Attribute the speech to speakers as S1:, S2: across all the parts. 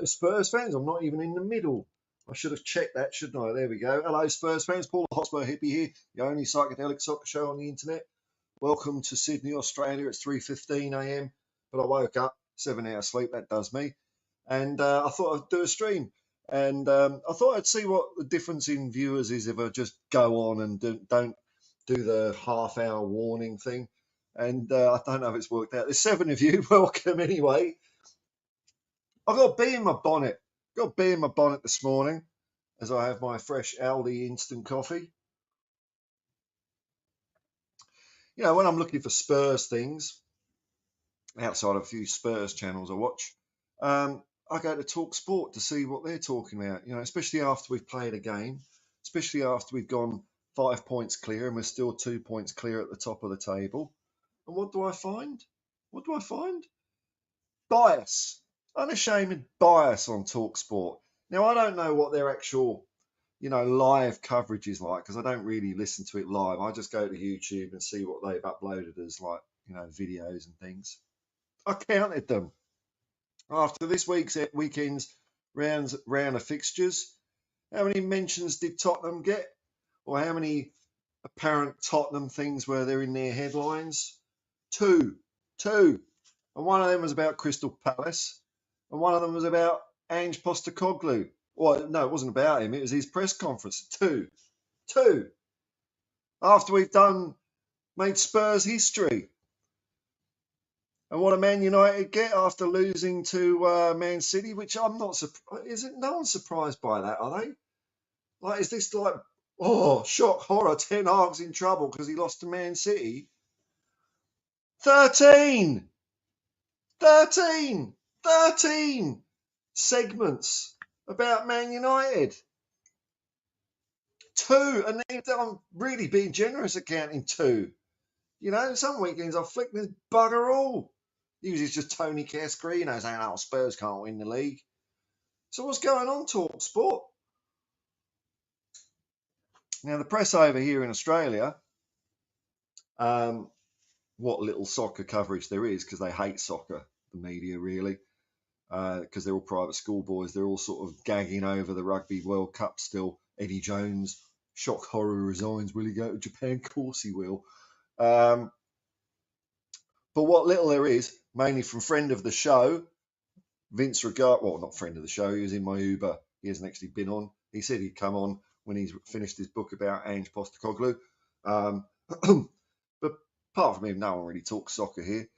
S1: Spurs fans. I'm not even in the middle. I should have checked that, shouldn't I? There we go. Hello, Spurs fans. Paul the Hotspur Hippie here, the only psychedelic soccer show on the internet. Welcome to Sydney, Australia. It's 3:15 a.m. But I woke up, 7 hours sleep. That does me. And I thought I'd do a stream. And I thought I'd see what the difference in viewers is if I just go on and don't do the half-hour warning thing. And I don't know if it's worked out. There's 7 of you. Welcome anyway. I've got a bee in my bonnet. Got a bee in my bonnet this morning as I have my fresh Aldi instant coffee. You know, when I'm looking for Spurs things, outside of a few Spurs channels I watch, I go to Talk Sport to see what they're talking about, you know, especially after we've played a game, especially after we've gone 5 points clear and we're still 2 points clear at the top of the table. And what do I find? What do I find? Bias. Unashamed bias on Talk Sport. Now, I don't know what their actual, you know, live coverage is like because I don't really listen to it live. I just go to YouTube and see what they've uploaded as, like, you know, videos and things. I counted them. After this weekend's round of fixtures, how many mentions did Tottenham get? Or how many apparent Tottenham things were there in their headlines? Two. And one of them was about Crystal Palace. And one of them was about Ange Postecoglou. Well, no, it wasn't about him. It was his press conference. Two. After we've made Spurs history. And what do Man United get after losing to Man City, which I'm not surprised. Is it? No one's surprised by that, are they? Like, is this like, oh, shock, horror, Ten Hag's in trouble because he lost to Man City? 13 segments about Man United. 2, and I'm really being generous at counting 2. You know, some weekends I flick this bugger all. Usually it's just Tony Cascarino saying, oh, Spurs can't win the league. So what's going on, Talk Sport? Now, the press over here in Australia, what little soccer coverage there is, because they hate soccer, the media really, because they're all private school boys. They're all sort of gagging over the Rugby World Cup still. Eddie Jones, shock, horror, resigns. Will he go to Japan? Of course he will. But what little there is, mainly from friend of the show, Vince Regard, well, not friend of the show, he was in my Uber. He hasn't actually been on. He said he'd come on when he's finished his book about Ange Postecoglou. But apart from him, no one really talks soccer here.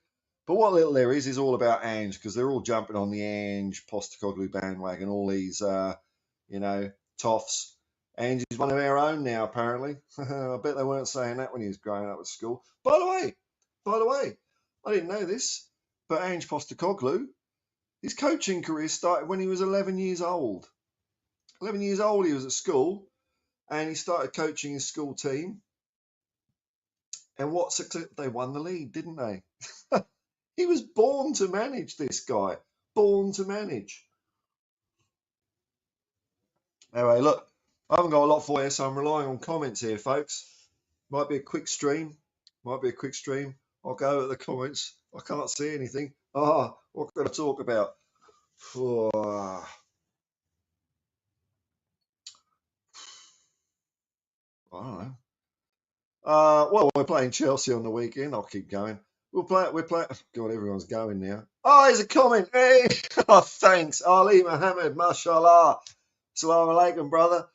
S1: But what little there is all about Ange, because they're all jumping on the Ange Postecoglou bandwagon, all these, you know, toffs. Ange is one of our own now, apparently. I bet they weren't saying that when he was growing up at school. By the way, I didn't know this, but Ange Postecoglou, his coaching career started when he was 11 years old. 11 years old, he was at school, and he started coaching his school team. And what success? They won the league, didn't they? He was born to manage, this guy. Born to manage. Anyway, look, I haven't got a lot for you, so I'm relying on comments here, folks. Might be a quick stream. I'll go at the comments. I can't see anything. What can I talk about? I don't know. Well, we're playing Chelsea on the weekend. I'll keep going. We're playing. God, everyone's going now. Oh, there's a comment. Hey, oh, thanks, Ali Mohammed. Mashallah. Assalamu alaikum, brother.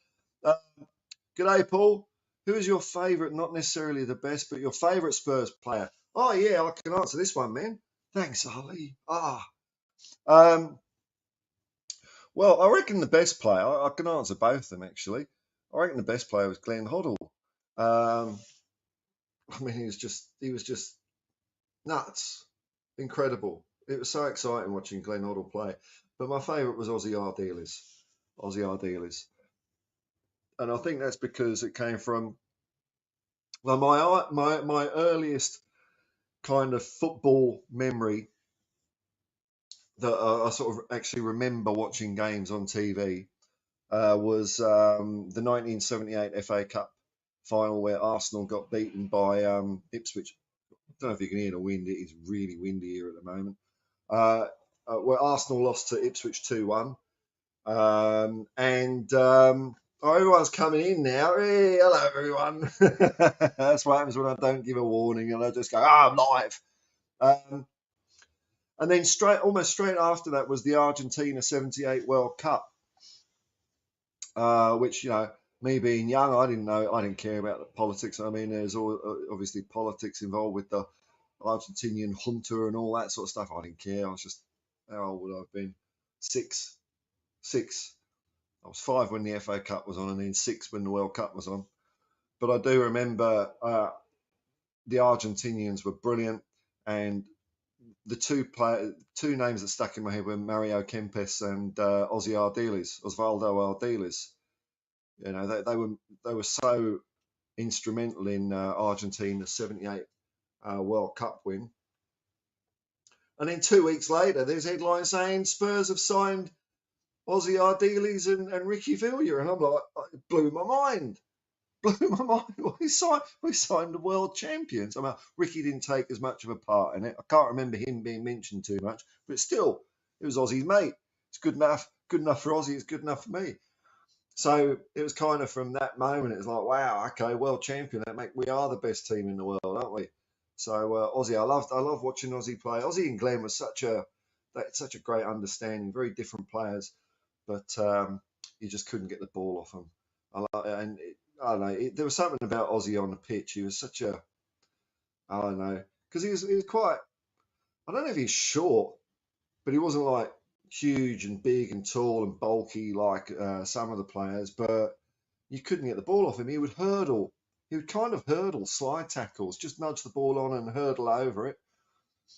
S1: G'day, Paul. Who is your favourite? Not necessarily the best, but your favourite Spurs player? Oh yeah, I can answer this one, man. Thanks, Ali. Well, I reckon the best player. I can answer both of them actually. I reckon the best player was Glenn Hoddle. I mean, he was just nuts, incredible. It was so exciting watching Glenn Hoddle play. But my favourite was Ozzy Ardiles. And I think that's because it came from, well, my earliest kind of football memory that I sort of actually remember watching games on TV was the 1978 FA Cup final where Arsenal got beaten by Ipswich. I don't know if you can hear the wind. It is really windy here at the moment. Where Arsenal lost to Ipswich 2-1. Everyone's coming in now. Hey, hello, everyone. That's what happens when I don't give a warning and I just go, I'm live. And then almost straight after that was the Argentina 78 World Cup, which, me being young, I didn't care about the politics. I mean, there's obviously politics involved with the Argentinian junta and all that sort of stuff. I didn't care. I was just, how old would I have been? Six. I was 5 when the FA Cup was on, and then 6 when the World Cup was on. But I do remember the Argentinians were brilliant, and the two names that stuck in my head were Mario Kempes and Osvaldo Ardiles. They were so instrumental in Argentina's 78 World Cup win. And then 2 weeks later, there's headlines saying Spurs have signed Ozzy Ardiles and Ricky Villa, and I'm like, it blew my mind. We signed the world champions. I mean, Ricky didn't take as much of a part in it. I can't remember him being mentioned too much, but still, it was Ozzy's mate. It's good enough for Ozzy. It's good enough for me. So it was kind of from that moment, it was like, wow, okay, world champion. We are the best team in the world, aren't we? So Ozzy, I love watching Ozzy play. Ozzy and Glenn was such a great understanding, very different players, but you just couldn't get the ball off them. I don't know. There was something about Ozzy on the pitch. He was such a, I don't know, because he was quite. I don't know if he's short, but he wasn't like huge and big and tall and bulky like some of the players. But you couldn't get the ball off him. He would hurdle. He would kind of hurdle slide tackles, just nudge the ball on and hurdle over it.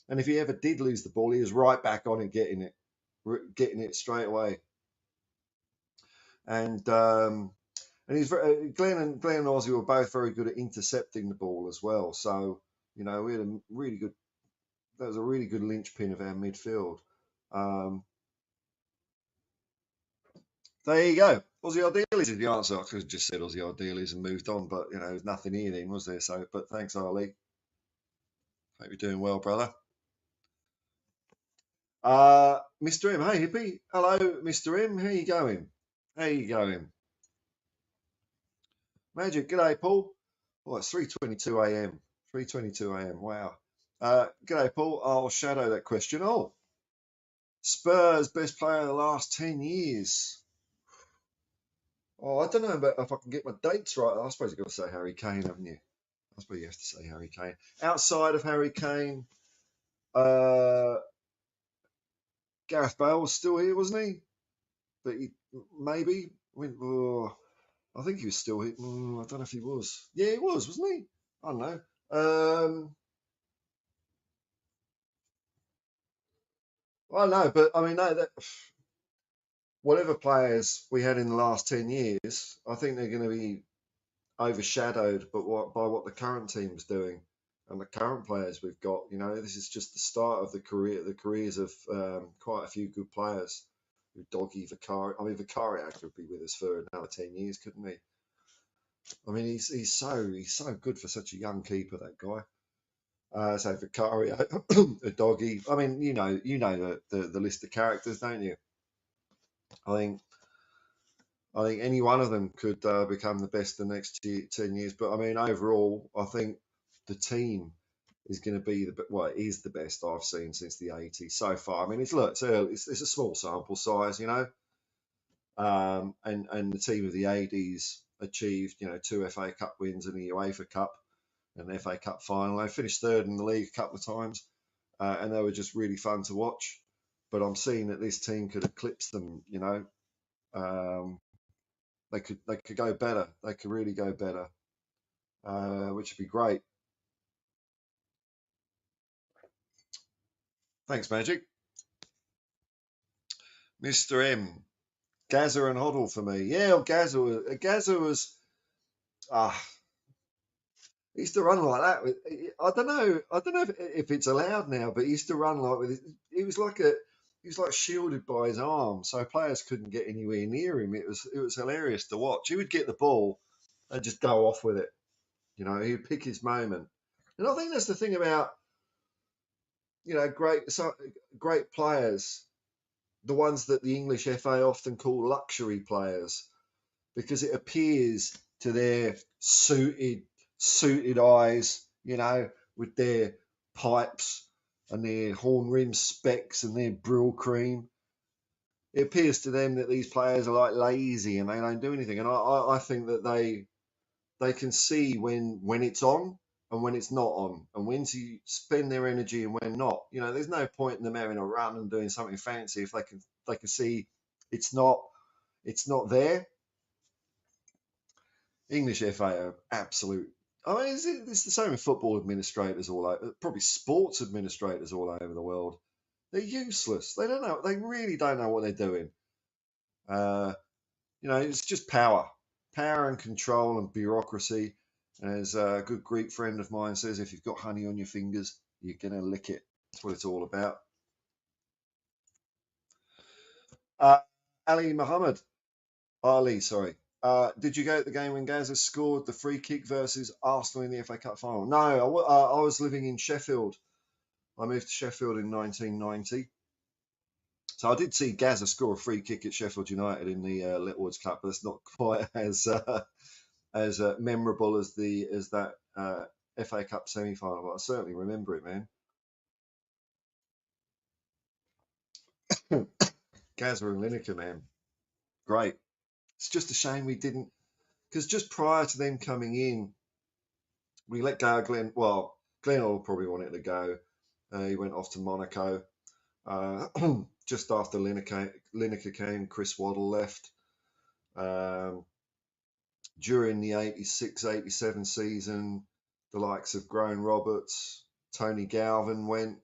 S1: And if he ever did lose the ball, he was right back on it, getting it straight away. And he's Glenn and Ozzy were both very good at intercepting the ball as well. So we had a really good. That was a really good linchpin of our midfield. There you go. Ozzy Ardiles is the answer. I could have just said Ozzy Ardiles and moved on, but there's nothing here then, was there? So, but thanks, Ali. Hope you're doing well, brother. Mr. M, hey hippie. Hello, Mr. M. How you going? Magic, g'day, Paul. Oh, it's 3:22 a.m. 3:22 a.m. Wow. G'day, Paul. I'll shadow that question. Oh, Spurs best player of the last 10 years. Oh, I don't know if I can get my dates right. I suppose you've got to say Harry Kane, haven't you? I suppose you have to say Harry Kane. Outside of Harry Kane, Gareth Bale was still here, wasn't he? But maybe. I think he was still here. I don't know if he was. Yeah, he was, wasn't he? I don't know. I don't know, but I mean, no, whatever players we had in the last 10 years, I think they're going to be overshadowed by what the current team's doing and the current players we've got. This is just the start of the careers of quite a few good players. Doggy, Vicario. I mean, Vicario could be with us for another 10 years, couldn't he? I mean, he's so good for such a young keeper, that guy. So Vicario, a Doggy. I mean, you know the list of characters, don't you? I think any one of them could become the best the next 10 years. But I mean, overall, I think the team is going to be it is the best I've seen since the 80s so far. I mean, it's early. It's a small sample size, and the team of the 80s achieved 2 FA Cup wins and a UEFA Cup and an FA Cup final. They finished third in the league a couple of times, and they were just really fun to watch. But I'm seeing that this team could eclipse them. They could go better. They could really go better, which would be great. Thanks, Magic. Mr. M. Gazza and Hoddle for me. Yeah, Gazza was. He used to run like that. I don't know if it's allowed now, but he used to run like he was like shielded by his arm, so players couldn't get anywhere near him. It was hilarious to watch. He would get the ball and just go off with it. He'd pick his moment, and I think that's the thing about great players. the ones that the English FA often call luxury players, because it appears to their suited eyes, with their pipes and their horn rim specs and their Brill cream. It appears to them that these players are like lazy and they don't do anything. And I think that they can see when it's on and when it's not on, and when to spend their energy and when not. There's no point in them having a run and doing something fancy if they can see it's not there. English FA are absolute. I mean, it's the same with football administrators all over, probably sports administrators all over the world. They're useless. They don't know. They really don't know what they're doing. It's just power and control and bureaucracy. And as a good Greek friend of mine says, if you've got honey on your fingers, you're going to lick it. That's what it's all about. Ali, sorry. Did you go at the game when Gaza scored the free kick versus Arsenal in the FA Cup final? No, I was living in Sheffield. I moved to Sheffield in 1990. So I did see Gaza score a free kick at Sheffield United in the Littlewoods Cup, but it's not quite as memorable as that FA Cup semi-final. But I certainly remember it, man. Gaza and Lineker, man, great. It's just a shame we didn't, because just prior to them coming in, we let go of Glenn. Well, Glenn Hoddle probably wanted to go. He went off to Monaco. Just after Lineker came, Chris Waddle left. During the 86-87 season, the likes of Graham Roberts, Tony Galvin went.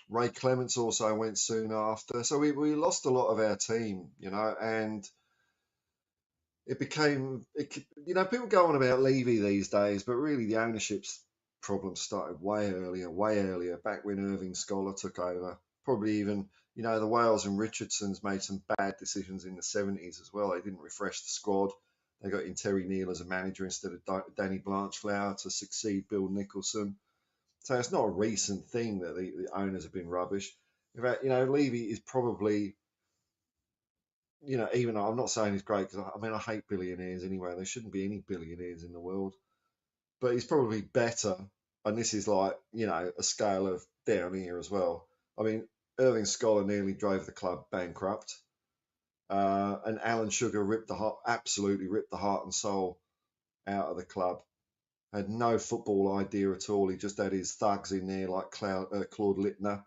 S1: Ray Clements also went soon after. So we lost a lot of our team, and it became, people go on about Levy these days, but really the ownership's problems started way earlier, back when Irving Scholar took over. Probably even, the Wales and Richardsons made some bad decisions in the 70s as well. They didn't refresh the squad. They got in Terry Neal as a manager instead of Danny Blanchflower to succeed Bill Nicholson. So it's not a recent thing that the owners have been rubbish. In fact, Levy is probably, even though I'm not saying he's great, because I hate billionaires anyway. There shouldn't be any billionaires in the world. But he's probably better. And this is like, a scale of down here as well. I mean, Irving Scholar nearly drove the club bankrupt. And Alan Sugar absolutely ripped the heart and soul out of the club. Had no football idea at all. He just had his thugs in there like Claude Littner,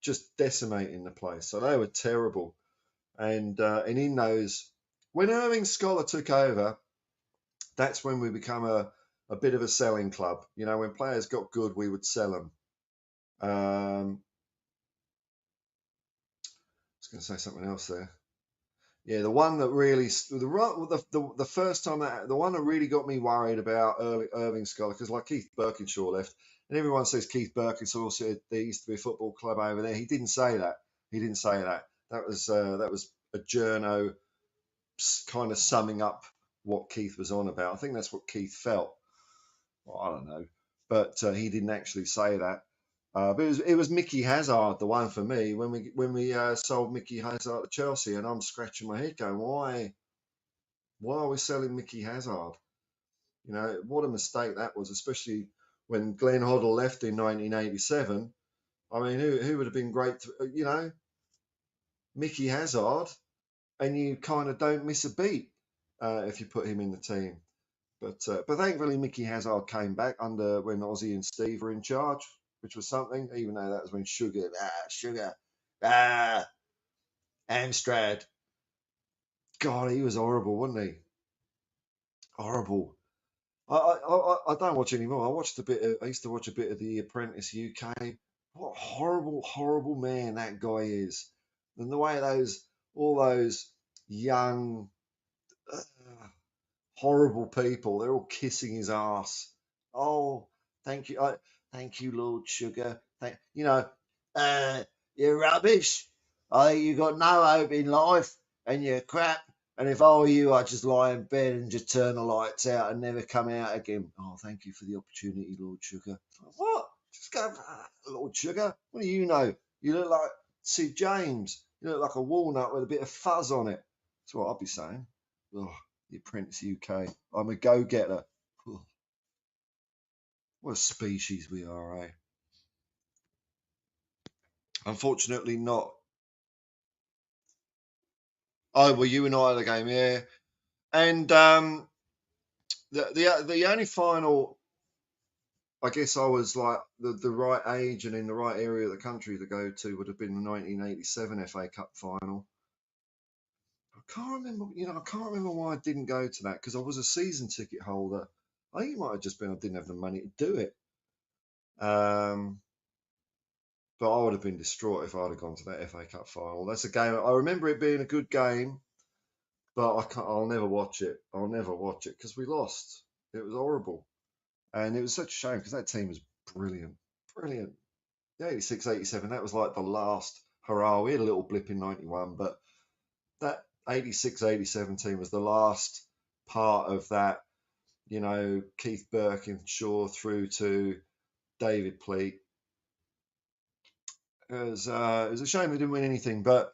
S1: just decimating the place. So they were terrible. And in those, when Irving Scholar took over, that's when we become a bit of a selling club. When players got good, we would sell them. I was going to say something else there. Yeah, the one that really, the first time the one that really got me worried about Irving Scholar, because like Keith Birkinshaw left, and everyone says Keith Birkinshaw said there used to be a football club over there. He didn't say that. That was a journo kind of summing up what Keith was on about. I think that's what Keith felt. Well, I don't know, but he didn't actually say that. But it was Mickey Hazard, the one for me, when we sold Mickey Hazard to Chelsea, and I'm scratching my head going, why are we selling Mickey Hazard? What a mistake that was, especially when Glenn Hoddle left in 1987. I mean, who would have been great to, Mickey Hazard, and you kind of don't miss a beat if you put him in the team. But thankfully Mickey Hazard came back under when Ozzy and Steve were in charge, which was something, even though that was when Sugar, Amstrad. God, he was horrible, wasn't he? Horrible. I don't watch anymore. I used to watch a bit of The Apprentice UK. What a horrible man that guy is. And the way all those young, horrible people, they're all kissing his ass. Oh, thank you. Thank you, Lord Sugar. You're rubbish. You got no hope in life and you're crap. And if I were you, I'd just lie in bed and just turn the lights out and never come out again. Oh, thank you for the opportunity, Lord Sugar. What? Just go, Lord Sugar, what do you know? You look like Sid James. You look like a walnut with a bit of fuzz on it. That's what I'd be saying. Oh, the Apprentice UK. I'm a go-getter. Oh, what a species we are, eh? Unfortunately not. Oh, well, you and I had a game, yeah. And the only final, I guess I was like the right age and in the right area of the country to go to would have been the 1987 FA Cup final. I can't remember, I can't remember why I didn't go to that because I was a season ticket holder. I think it might have just been I didn't have the money to do it. But I would have been distraught if I'd have gone to that FA Cup final. That's a game. I remember it being a good game, but I can't. I'll never watch it. I'll never watch it because we lost. It was horrible, and it was such a shame because that team was brilliant, brilliant. The 86, 87, that was like the last hurrah. We had a little blip in 91, but that 86, 87 team was the last part of that. Keith Birkinshaw through to David Pleat. It was a shame they didn't win anything, but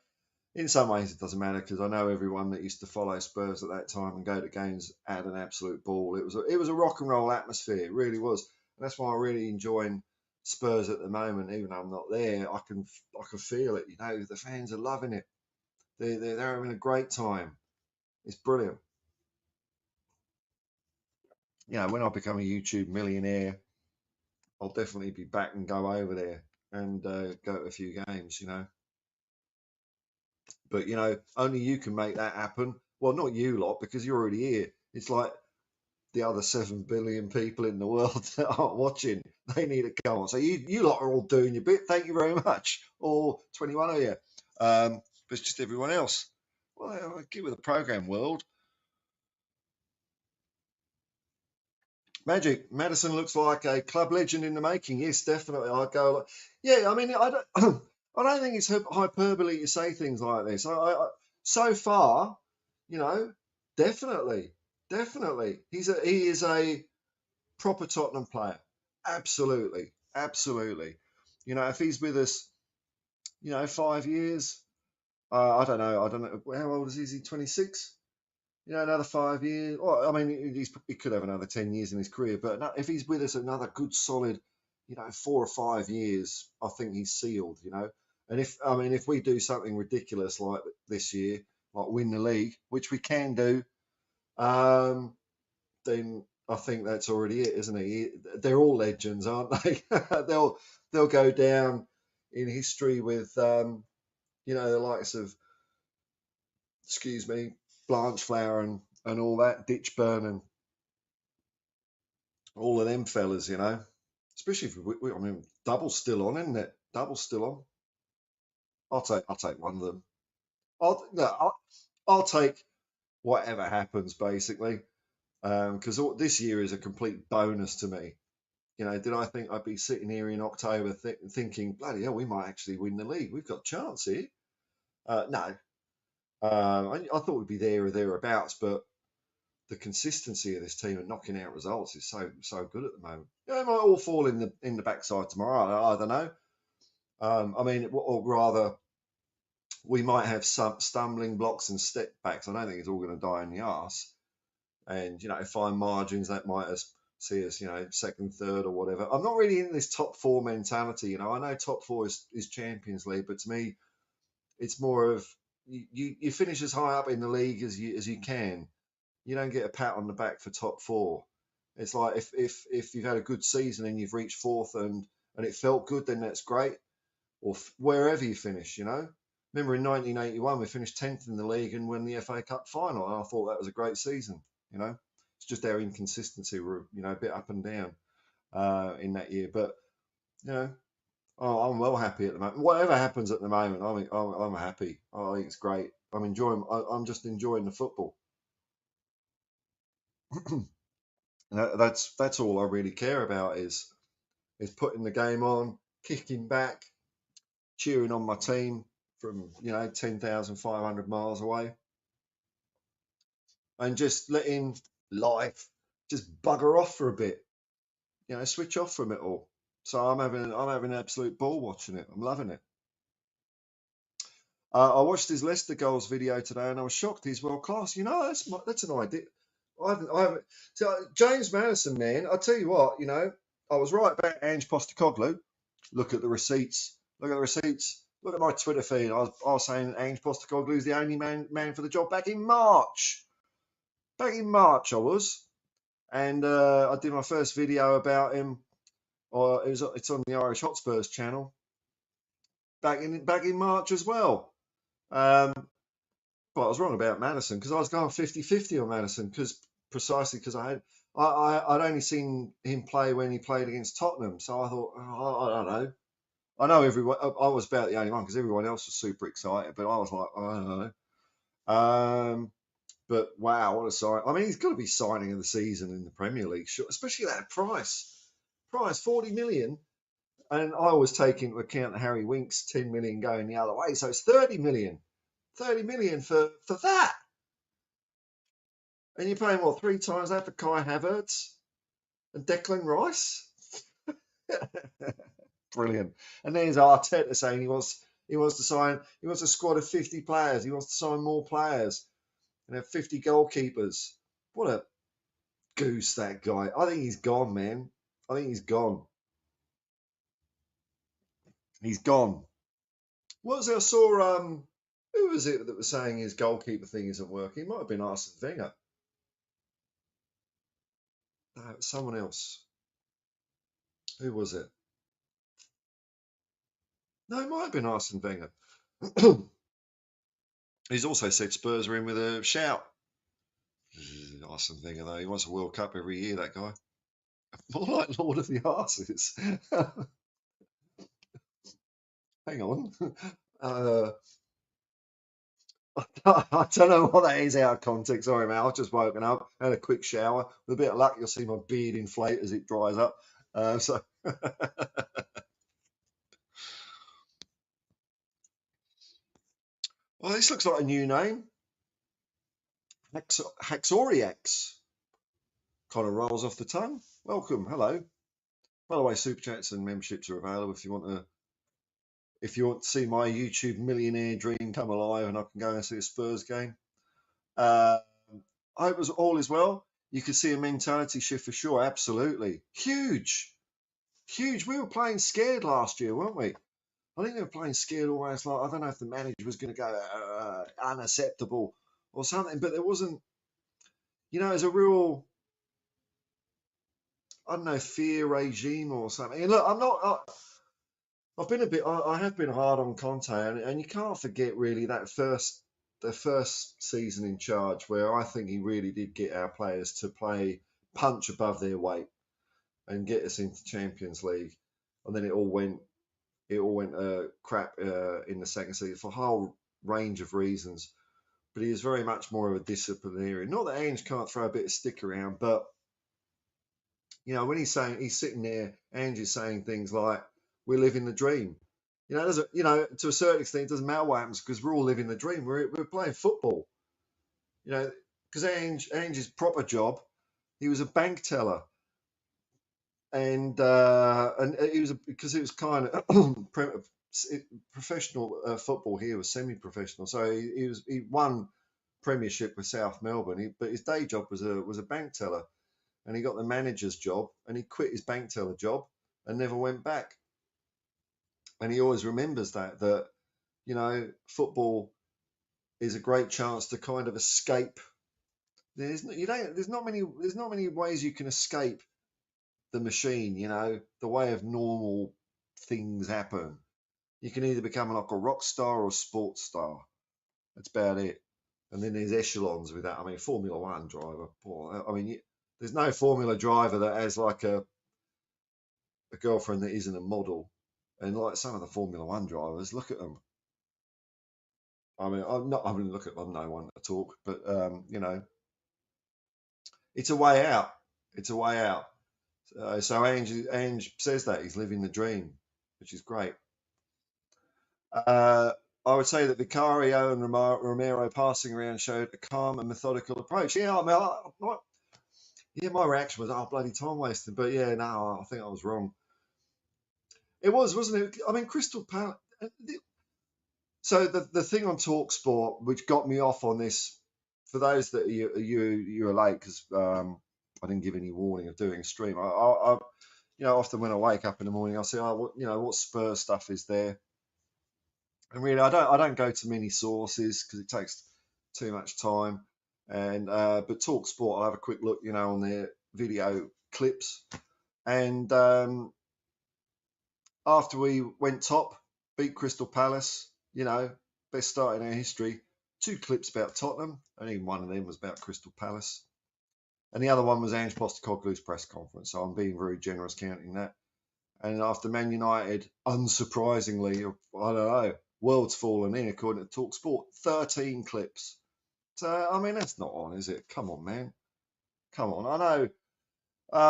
S1: in some ways it doesn't matter because I know everyone that used to follow Spurs at that time and go to games had an absolute ball. It was a rock and roll atmosphere. It really was. And that's why I really enjoy Spurs at the moment. Even though I'm not there, I can feel it. The fans are loving it. They're having a great time. It's brilliant. When I become a YouTube millionaire, I'll definitely be back and go over there and go to a few games. But only you can make that happen. Well, not you lot because you're already here. It's like the other 7 billion people in the world that aren't watching. They need to come on. So you lot are all doing your bit. Thank you very much. All 21 of you. But it's just everyone else. Well, I get with the program world. Magic. Maddison looks like a club legend in the making. Yes, definitely. I'd go. Yeah, I mean, I don't. I don't think it's hyperbole to say things like this. So far, definitely, definitely, he is a proper Tottenham player. Absolutely, absolutely. If he's with us, 5 years. I don't know. I don't know how old is he? Is he 26? Another 5 years. Well, I mean, he could have another 10 years in his career, but if he's with us another good solid, 4 or 5 years, I think he's sealed. And if we do something ridiculous like this year, like win the league, which we can do, then I think that's already it, isn't it? They're all legends, aren't they? they'll go down in history with the likes of, excuse me, Blanchflower and all that, Ditchburn and all of them fellas, Especially if I mean, double's still on, isn't it? Double's still on. I'll take one of them. I'll take whatever happens basically, because this year is a complete bonus to me. Did I think I'd be sitting here in October thinking, bloody hell, we might actually win the league? We've got a chance here. No, I thought we'd be there or thereabouts, but the consistency of this team and knocking out results is so good at the moment. It might all fall in the backside tomorrow. I don't know. I mean, or rather, we might have some stumbling blocks and step backs. I don't think it's all going to die in the arse. And fine margins that might see us, second, third, or whatever. I'm not really in this top four mentality. I know top four is Champions League, but to me, it's more of you finish as high up in the league as you can. You don't get a pat on the back for top four. It's like if you've had a good season and you've reached fourth and it felt good, then that's great. Or wherever you finish, Remember in 1981 we finished 10th in the league and won the FA Cup final, and I thought that was a great season. It's just our inconsistency. We're a bit up and down in that year, but I'm well happy at the moment. Whatever happens at the moment, I'm happy. I think it's great. I'm just enjoying the football. That's all I really care about is putting the game on, kicking back, cheering on my team from 10,500 miles away, and just letting life just bugger off for a bit. Switch off from it all. So I'm having an absolute ball watching it. I'm loving it. I watched his Leicester goals video today, and I was shocked. He's world class. You know, that's an idea. I haven't. So James Maddison, man, I tell you what, you know, I was right about Ange Postecoglou. Look at the receipts. Look at the receipts. Look at my Twitter feed. I was saying Ange Postecoglou is the only man for the job back in March. Back in March, I was, and I did my first video about him. Or it's on the Irish Hotspurs channel. Back in March as well. But I was wrong about Maddison because I was going 50-50 on Maddison precisely because I'd only seen him play when he played against Tottenham. So I thought, I don't know. I know everyone. I was about the only one because everyone else was super excited, but I was like, I don't know. But wow, what a sign! I mean, he's got to be signing of the season in the Premier League, especially that price. 40 million. And I always take into account Harry Winks 10 million going the other way, so it's 30 million. 30 million for that. And you're paying what, 3 times that for Kai Havertz and Declan Rice? Brilliant. And there's Arteta saying he wants a squad of 50 players. He wants to sign more players and have 50 goalkeepers. What a goose, that guy. I think he's gone, man. I think he's gone. He's gone. What was it? I saw who was it that was saying his goalkeeper thing isn't working? It might have been Arsene Wenger. No, it was someone else. Who was it? No, it might have been Arsene Wenger. He's also said Spurs are in with a shout. Arsene Wenger, though, he wants a World Cup every year, that guy. More like Lord of the Arses. Hang on. I don't know what that is out of context. Sorry, man. I've just woken up, had a quick shower. With a bit of luck, you'll see my beard inflate as it dries up. So, well, this looks like a new name. Haxoriax. Kind of rolls off the tongue. Welcome. Hello. By the way, super chats and memberships are available if you want to see my YouTube millionaire dream come alive and I can go and see a Spurs game. I hope all is well. You can see a mentality shift for sure. Absolutely. Huge. We were playing scared last year, weren't we? I think they were playing scared almost like, I don't know if the manager was going to go unacceptable or something, but there wasn't, there's a real, I don't know, fear regime or something. And look, I've been I have been hard on Conte, and you can't forget really the first season in charge where I think he really did get our players to punch above their weight and get us into Champions League, and then it all went crap in the second season for a whole range of reasons. But he is very much more of a disciplinarian. Not that Ange can't throw a bit of stick around, but when he's sitting there, Ange is saying things like, "We're living the dream." To a certain extent, it doesn't matter what happens because we're all living the dream. We're playing football. Because Ange's proper job, he was a bank teller, and he was because it was kind of professional football here was semi-professional. So he won Premiership with South Melbourne, but his day job was a bank teller, and he got the manager's job, and he quit his bank teller job and never went back. And he always remembers that football is a great chance to kind of escape. There's not many ways you can escape the machine. The way of normal things happen. You can either become like a rock star or a sports star. That's about it. And then there's echelons with that. I mean, Formula One driver. Boy, I mean, there's no Formula driver that has like a girlfriend that isn't a model. And like some of the Formula One drivers, look at them. I mean, I'm no one to talk, but it's a way out. It's a way out. So Ange says that he's living the dream, which is great. I would say that Vicario and Romero passing around showed a calm and methodical approach. Yeah, I mean, my reaction was, "Oh, bloody time wasting," but yeah, no, I think I was wrong. It was, wasn't it? I mean, Crystal Palace. So the thing on TalkSport, which got me off on this, for those that you were late because I didn't give any warning of doing a stream. I often when I wake up in the morning, I say, oh, what Spurs stuff is there? And really, I don't go to many sources because it takes too much time. And but TalkSport, I'll have a quick look, on their video clips. And after we went top, beat Crystal Palace, best start in our history. 2 clips about Tottenham, and even one of them was about Crystal Palace. And the other one was Ange Postecoglou's press conference. So I'm being very generous counting that. And after Man United, unsurprisingly, I don't know, world's fallen in according to TalkSport, 13 clips. So, I mean, that's not on, is it? Come on, man. Come on. I know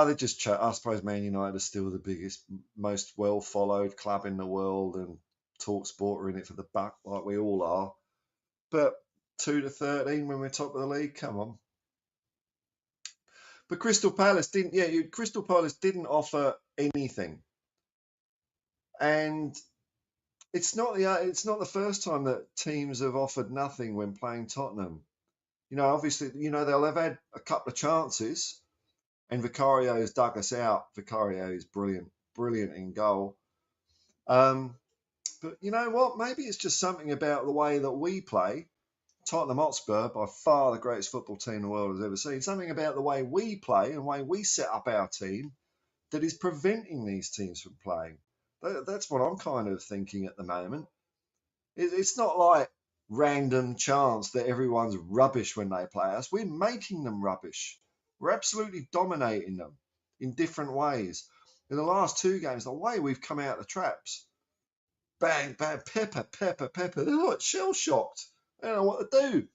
S1: they just chat. I suppose Man United are still the biggest, most well-followed club in the world, and TalkSport are in it for the buck, like we all are. But 2-13 when we're top of the league, come on. But Crystal Palace didn't offer anything. And it's not the first time that teams have offered nothing when playing Tottenham. Obviously, they'll have had a couple of chances, and Vicario's dug us out. Vicario is brilliant in goal. But you know what? Maybe it's just something about the way that we play. Tottenham Hotspur, by far the greatest football team the world has ever seen. Something about the way we play and the way we set up our team that is preventing these teams from playing. That's what I'm kind of thinking at the moment. It's not like random chance that everyone's rubbish when they play us. We're making them rubbish. We're absolutely dominating them in different ways. In the last 2 games, the way we've come out of the traps, bang, bang, pepper. They're like shell-shocked. They don't know what to do.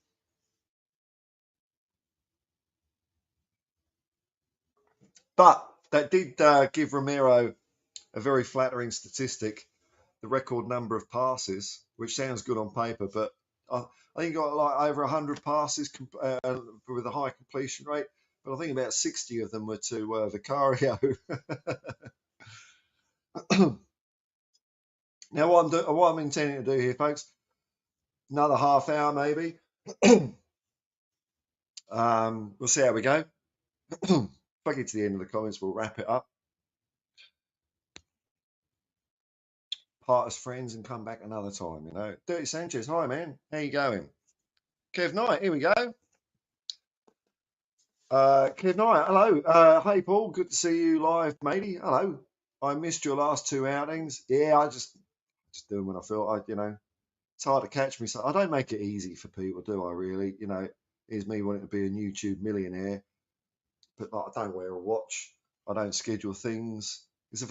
S1: But that did give Romero a very flattering statistic, the record number of passes, which sounds good on paper, but I think he got like over 100 passes with a high completion rate, but I think about 60 of them were to Vicario. Now, what I'm intending to do here, folks, another half hour maybe. We'll see how we go. If I get to the end of the comments, we'll wrap it up. Part as friends and come back another time, Dirty Sanchez, hi man, how you going? Kev Knight, here we go. Kev Knight, hello. Hey Paul, good to see you live, matey. Hello. I missed your last 2 outings. Yeah, I just do them when I feel like, it's hard to catch me. So I don't make it easy for people, do I really? Here's me wanting to be a YouTube millionaire, but like, I don't wear a watch. I don't schedule things. Because if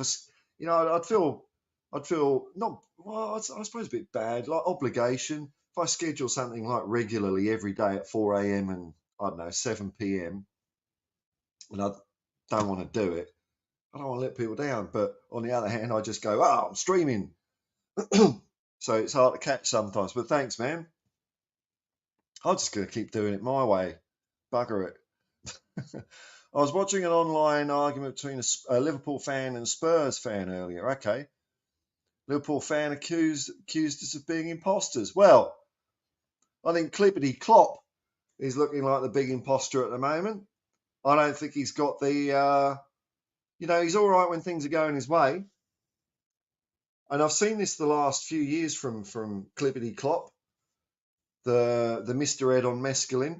S1: I'd feel not, well, I suppose a bit bad, like obligation. If I schedule something like regularly every day at 4 a.m. and I don't know, 7 p.m. and I don't want to do it, I don't want to let people down. But on the other hand, I just go, I'm streaming. So it's hard to catch sometimes. But thanks, man. I'm just going to keep doing it my way. Bugger it. I was watching an online argument between a Liverpool fan and a Spurs fan earlier. Okay. Liverpool fan accused us of being imposters. Well, I think Clippity Klopp is looking like the big imposter at the moment. I don't think he's got the, he's all right when things are going his way. And I've seen this the last few years from Clippity Klopp, the Mr. Ed on mescaline.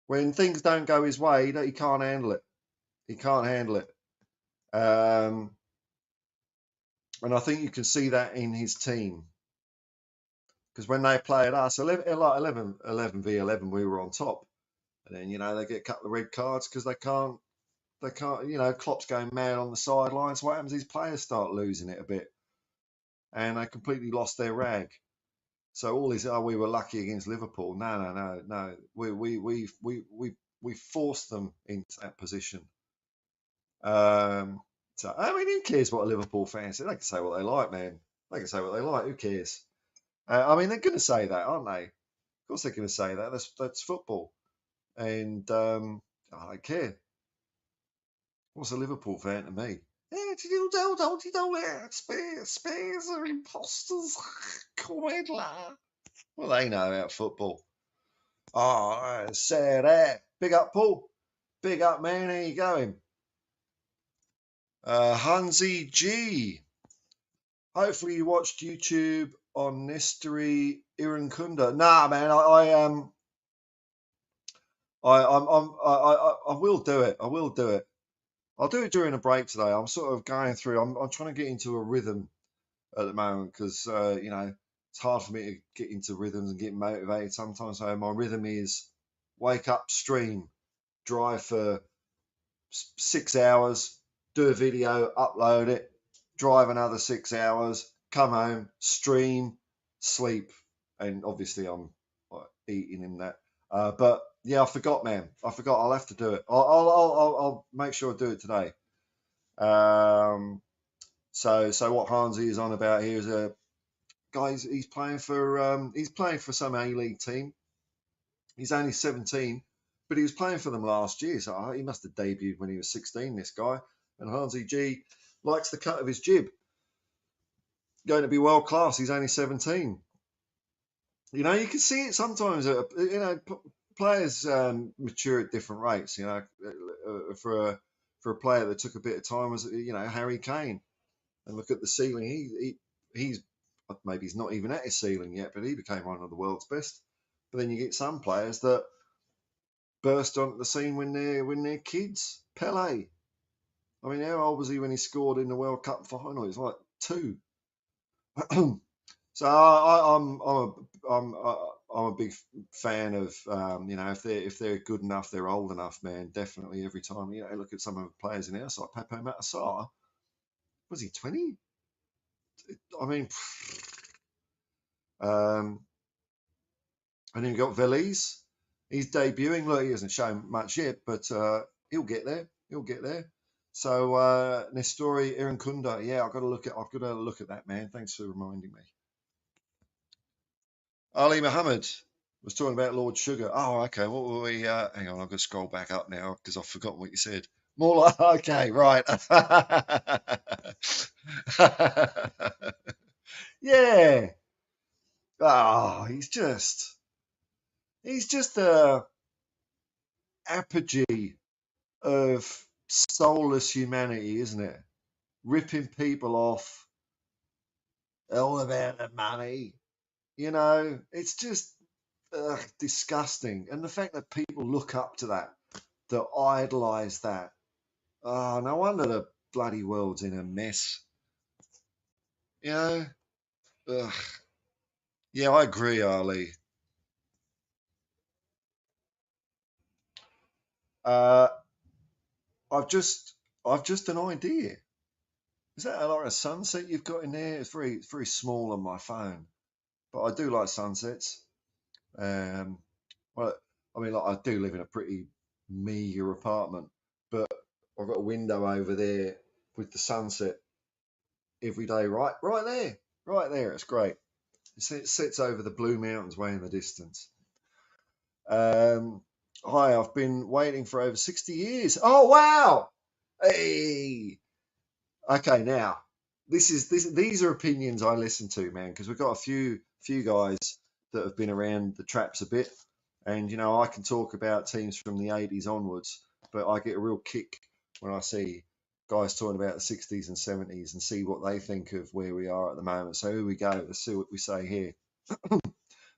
S1: When things don't go his way, he can't handle it. He can't handle it. And I think you can see that in his team. Because when they play at us, 11 v 11, we were on top. And then, they get a couple of red cards because they can't, Klopp's going mad on the sidelines. What happens is players start losing it a bit. And they completely lost their rag. So all this, we were lucky against Liverpool. No. We forced them into that position. So, I mean, who cares what a Liverpool fan says? They can say what they like, man. They can say what they like. Who cares? I mean, they're going to say that, aren't they? Of course they're going to say that. That's football. And I don't care. What's a Liverpool fan to me? don't you know it? Spurs are imposters. Quite la. Well, they know about football. Oh, say that. Big up, Paul. Big up, man. How you going? Hansi G. Hopefully you watched YouTube on Nesteri Irankunda. Nah, man. I will do it. I will do it. I'll do it during a break today. I'm sort of going through. I'm trying to get into a rhythm at the moment because it's hard for me to get into rhythms and get motivated sometimes. So my rhythm is wake up, stream, drive for 6 hours, do a video, upload it, drive another 6 hours, come home, stream, sleep, and obviously I'm eating in that. But yeah, I forgot, man. I forgot. I'll have to do it. I'll make sure I do it today. So what Hansi is on about here is a guy. He's playing for some A-League team. He's only 17, but he was playing for them last year. So he must have debuted when he was 16. This guy, and Hansi G likes the cut of his jib. Going to be world class. He's only 17. You know, you can see it sometimes. Players mature at different rates. You know, for a player that took a bit of time was Harry Kane. And look at the ceiling. He's maybe he's not even at his ceiling yet, but he became one of the world's best. But then you get some players that burst onto the scene when they're kids. Pele. I mean, how old was he when he scored in the World Cup final? He's like 2. So I'm a big fan of if they're good enough, they're old enough, man. Definitely every time look at some of the players in our side. Pepe Matasar, was he 20? I mean, and then you got Veliz. He's debuting. Look, he hasn't shown much yet, but he'll get there. He'll get there. So Nestori Irankunda, yeah, I've got to look at that, man. Thanks for reminding me. Ali Muhammad was talking about Lord Sugar. Oh, okay. What were we? Hang on, I've got to scroll back up now because I've forgotten what you said. More like, okay, right. Yeah. Oh, he's just a apogee of soulless humanity, isn't it? Ripping people off, all about the money. It's just disgusting. And the fact that people look up to that idolise that. Oh, no wonder the bloody world's in a mess. Ugh. Yeah, I agree, Ali. I've just an idea. Is that like a sunset you've got in there? It's very small on my phone, but I do like sunsets. Well, I mean, like I do live in a pretty meager apartment, but I've got a window over there with the sunset every day, right there. It's great. It sits over the Blue Mountains way in the distance. Hi, I've been waiting for over 60 years. Oh wow! Hey, okay, now these are opinions I listen to, man, because we've got a few guys that have been around the traps a bit, and I can talk about teams from the 80s onwards, but I get a real kick when I see guys talking about the 60s and 70s and see what they think of where we are at the moment. So here we go. Let's see what we say here.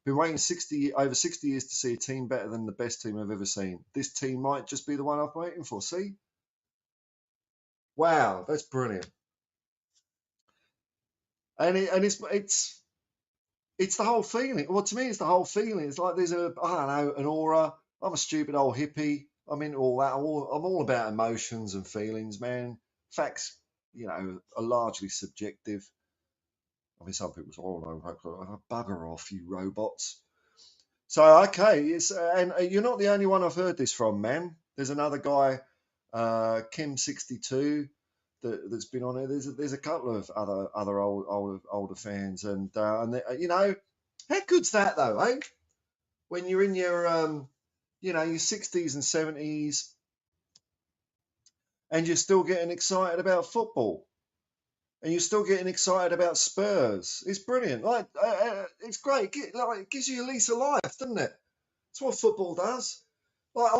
S1: Been waiting over 60 years to see a team better than the best team I've ever seen. This team might just be the one I've been waiting for. See? Wow, that's brilliant. And it's the whole feeling. Well, to me, it's the whole feeling. It's like there's an aura. I'm a stupid old hippie. I'm into all that. I'm all about emotions and feelings, man. Facts, are largely subjective. I mean, some people say, "Oh no, bugger off, you robots." So okay, and you're not the only one I've heard this from, man. There's another guy, Kim62, that's been on it. There's a couple of other older fans, and how good's that though, eh? When you're in your your 60s and 70s, and you're still getting excited about football. and you're still getting excited about Spurs. It's brilliant. Like, it's great. It gives you a lease of life, doesn't it? That's what football does. Like,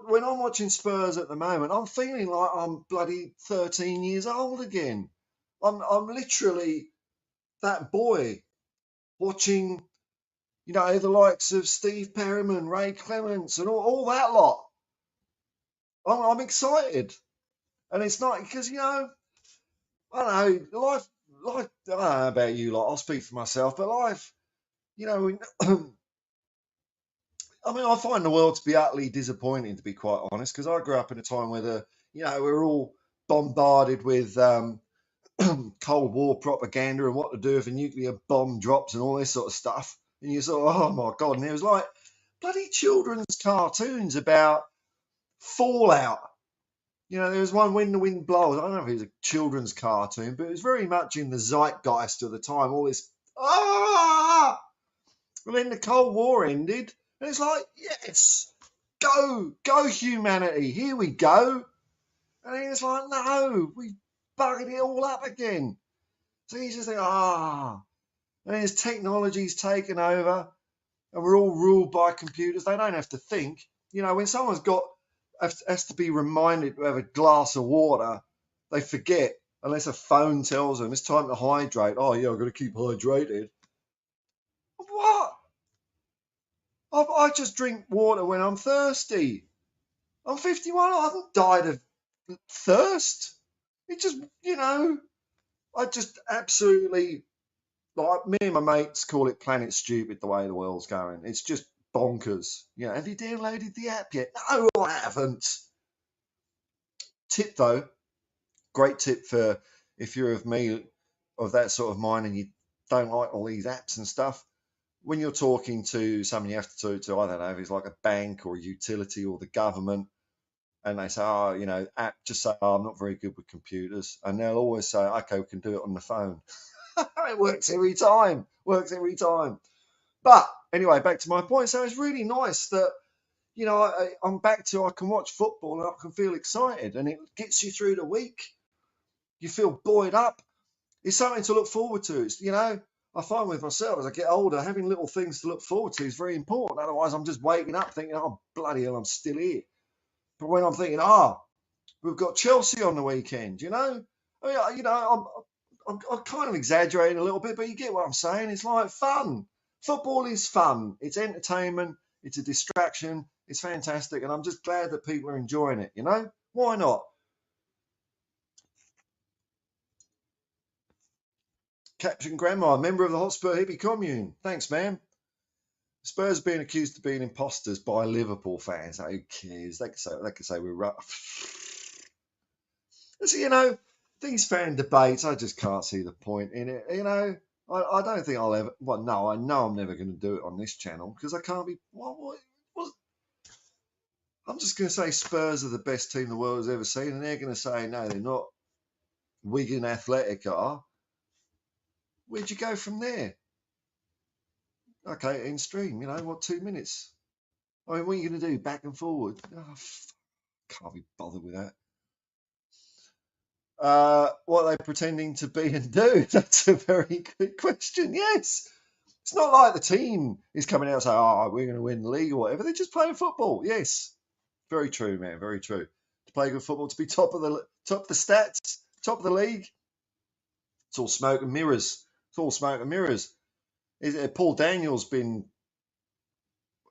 S1: when I'm watching Spurs at the moment, I'm feeling like I'm bloody 13 years old again. I'm literally that boy watching, the likes of Steve Perryman, Ray Clements, and all that lot. I'm excited, and it's not because I don't know, life. I don't know about you lot. I'll speak for myself, but life, I mean, I find the world to be utterly disappointing, to be quite honest, because I grew up in a time where we're all bombarded with Cold War propaganda and what to do if a nuclear bomb drops and all this sort of stuff. And you sort of, oh my God. And it was like bloody children's cartoons about fallout. There was one, When the Wind Blows. I don't know if it was a children's cartoon, but it was very much in the zeitgeist of the time. All this, and then the Cold War ended. And it's like, yes, go humanity. Here we go. And then it's like, no, we've buggered it all up again. So you just think, and then as technology's taken over and we're all ruled by computers, they don't have to think. When someone's has to be reminded to have a glass of water, they forget unless a phone tells them it's time to hydrate. Oh, yeah, I've got to keep hydrated. What? I just drink water when I'm thirsty. I'm 51. I haven't died of thirst. It just, I just absolutely, like, me and my mates call it planet stupid the way the world's going. It's just bonkers. Have you downloaded the app yet? No, I haven't. Tip though, great tip for if you're of that sort of mind and you don't like all these apps and stuff. When you're talking to someone you have to talk to, I don't know, if it's like a bank or a utility or the government, and they say, app, just say, I'm not very good with computers. And they'll always say, okay, we can do it on the phone. It works every time. But anyway, back to my point. So it's really nice that, I'm back to, I can watch football and I can feel excited and it gets you through the week. You feel buoyed up. It's something to look forward to. I find with myself as I get older, having little things to look forward to is very important. Otherwise, I'm just waking up thinking, oh, bloody hell, I'm still here. But when I'm thinking, we've got Chelsea on the weekend, I'm kind of exaggerating a little bit, but you get what I'm saying. It's like fun. Football is fun. It's entertainment. It's a distraction. It's fantastic. And I'm just glad that people are enjoying it, Why not? Captain Grandma, member of the Hotspur Hippie commune. Thanks, man. Spurs being accused of being imposters by Liverpool fans. Who cares? They could say we're rough. So, these fan debates, I just can't see the point in it. I don't think I'll ever. Well, no, I know I'm never going to do it on this channel because I can't be. What? I'm just going to say Spurs are the best team the world has ever seen, and they're going to say no, they're not. Wigan Athletic are. Where'd you go from there? Okay, in stream. 2 minutes? I mean, what are you going to do? Back and forward? Can't be bothered with that. What are they pretending to be and do? That's a very good question. Yes. It's not like the team is coming out and saying, we're going to win the league or whatever. They're just playing football. Yes. Very true, man. Very true. To play good football, to be top of the stats, top of the league. It's all smoke and mirrors. Paul Daniel's been,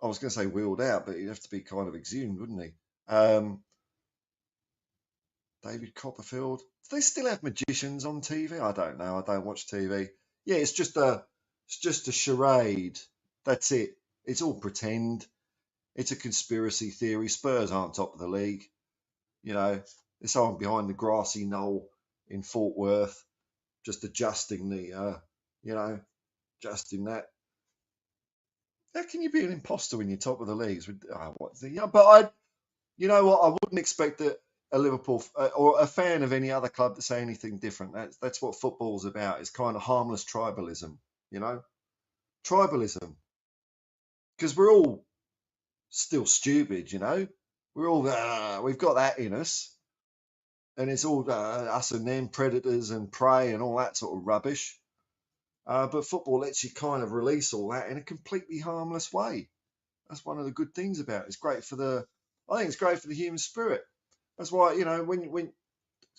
S1: I was going to say wheeled out, but he'd have to be kind of exhumed, wouldn't he? David Copperfield. Do they still have magicians on TV? I don't know. I don't watch TV. Yeah, it's just a charade. That's it. It's all pretend. It's a conspiracy theory. Spurs aren't top of the league. There's someone behind the grassy knoll in Fort Worth, just adjusting adjusting that. How can you be an imposter when you're top of the league? But I wouldn't expect that a Liverpool or a fan of any other club to say anything different. That's what football's about. It's kind of harmless tribalism, tribalism, because we're all still stupid, we're all we've got that in us, and it's all us and them, predators and prey and all that sort of rubbish. But football lets you kind of release all that in a completely harmless way. That's one of the good things about it. It's great for I think it's great for the human spirit. That's why, when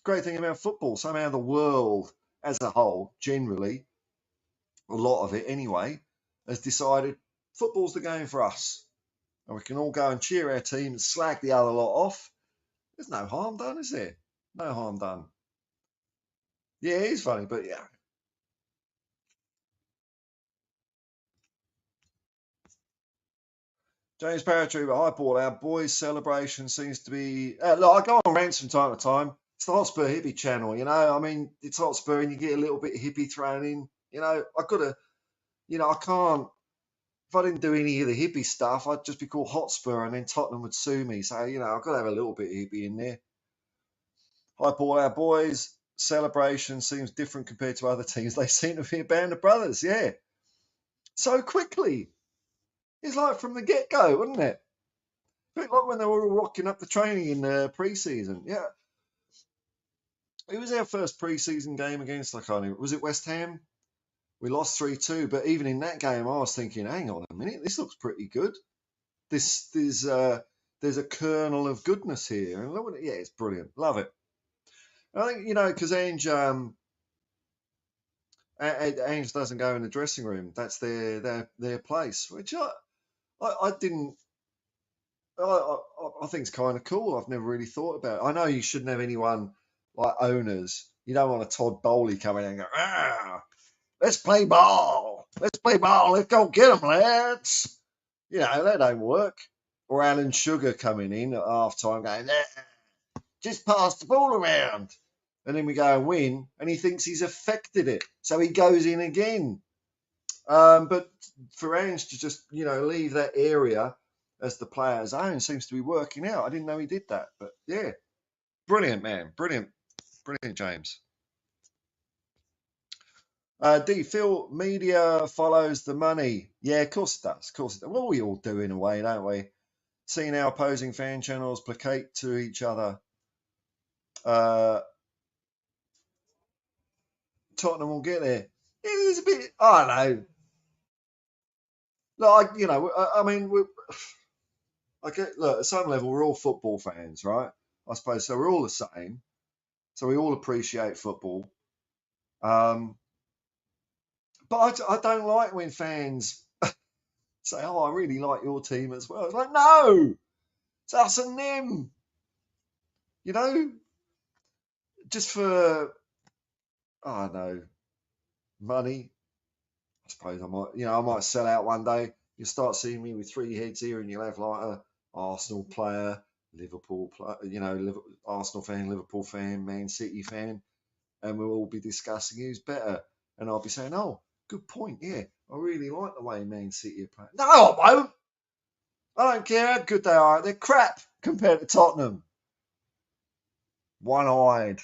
S1: great thing about football, somehow the world as a whole, generally, a lot of it anyway, has decided football's the game for us. And we can all go and cheer our team and slag the other lot off. There's no harm done, is there? No harm done. Yeah, it is funny, but yeah. James Paratrooper, hi Paul, our boys' celebration seems to be... look, I go on rants from time to time. It's the Hotspur Hippie channel, I mean, it's Hotspur and you get a little bit of hippie thrown in. I've got to... I can't... If I didn't do any of the hippie stuff, I'd just be called Hotspur and then Tottenham would sue me. So, I've got to have a little bit of hippie in there. Hi Paul, our boys' celebration seems different compared to other teams. They seem to be a band of brothers, yeah. So quickly. It's like from the get-go, wasn't it? A bit like when they were all rocking up the training in the pre-season. Yeah. It was our first pre-season game against, I can't even... Was it West Ham? We lost 3-2, but even in that game, I was thinking, hang on a minute, this looks pretty good. There's a kernel of goodness here. And look at it. Yeah, it's brilliant. Love it. I think, because Ange doesn't go in the dressing room. That's their place, which I didn't... I think it's kind of cool. I've never really thought about it. I know you shouldn't have anyone like owners. You don't want a Todd Bowley coming in and go, let's play ball. Let's play ball. Let's go get them, lads. That don't work. Or Alan Sugar coming in at half time going, just pass the ball around. And then we go and win, and he thinks he's affected it. So he goes in again. But for Ange to just, leave that area as the player's own seems to be working out. I didn't know he did that, but yeah. Brilliant, man. Brilliant, James. D. Phil, media follows the money. Yeah, of course it does. Well, we all do in a way, don't we? Seeing our opposing fan channels placate to each other. Tottenham will get there. It is a bit, I don't know. Like, I mean, look, at some level, we're all football fans, right? I suppose so. We're all the same. So we all appreciate football. But I don't like when fans say, oh, I really like your team as well. It's like, no, it's us and them. Just for, I don't know, money. I suppose I might sell out one day. You'll start seeing me with three heads here and you'll have like a Arsenal player, Liverpool player, Arsenal fan, Liverpool fan, Man City fan, and we'll all be discussing who's better. And I'll be saying, oh, good point, yeah, I really like the way Man City are playing. No, I won't. I don't care how good they are. They're crap compared to Tottenham. One-eyed.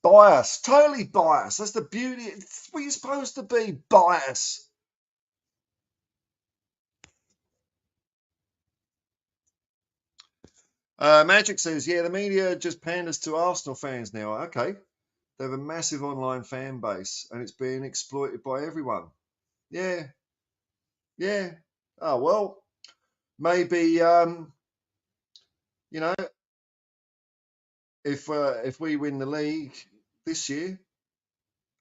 S1: Bias. Totally biased. That's the beauty. It's what you're supposed to be. Bias. Magic says, yeah, the media just panders to Arsenal fans now. Okay. They have a massive online fan base and it's being exploited by everyone. Yeah. Yeah. Oh, well, maybe, if we win the league this year,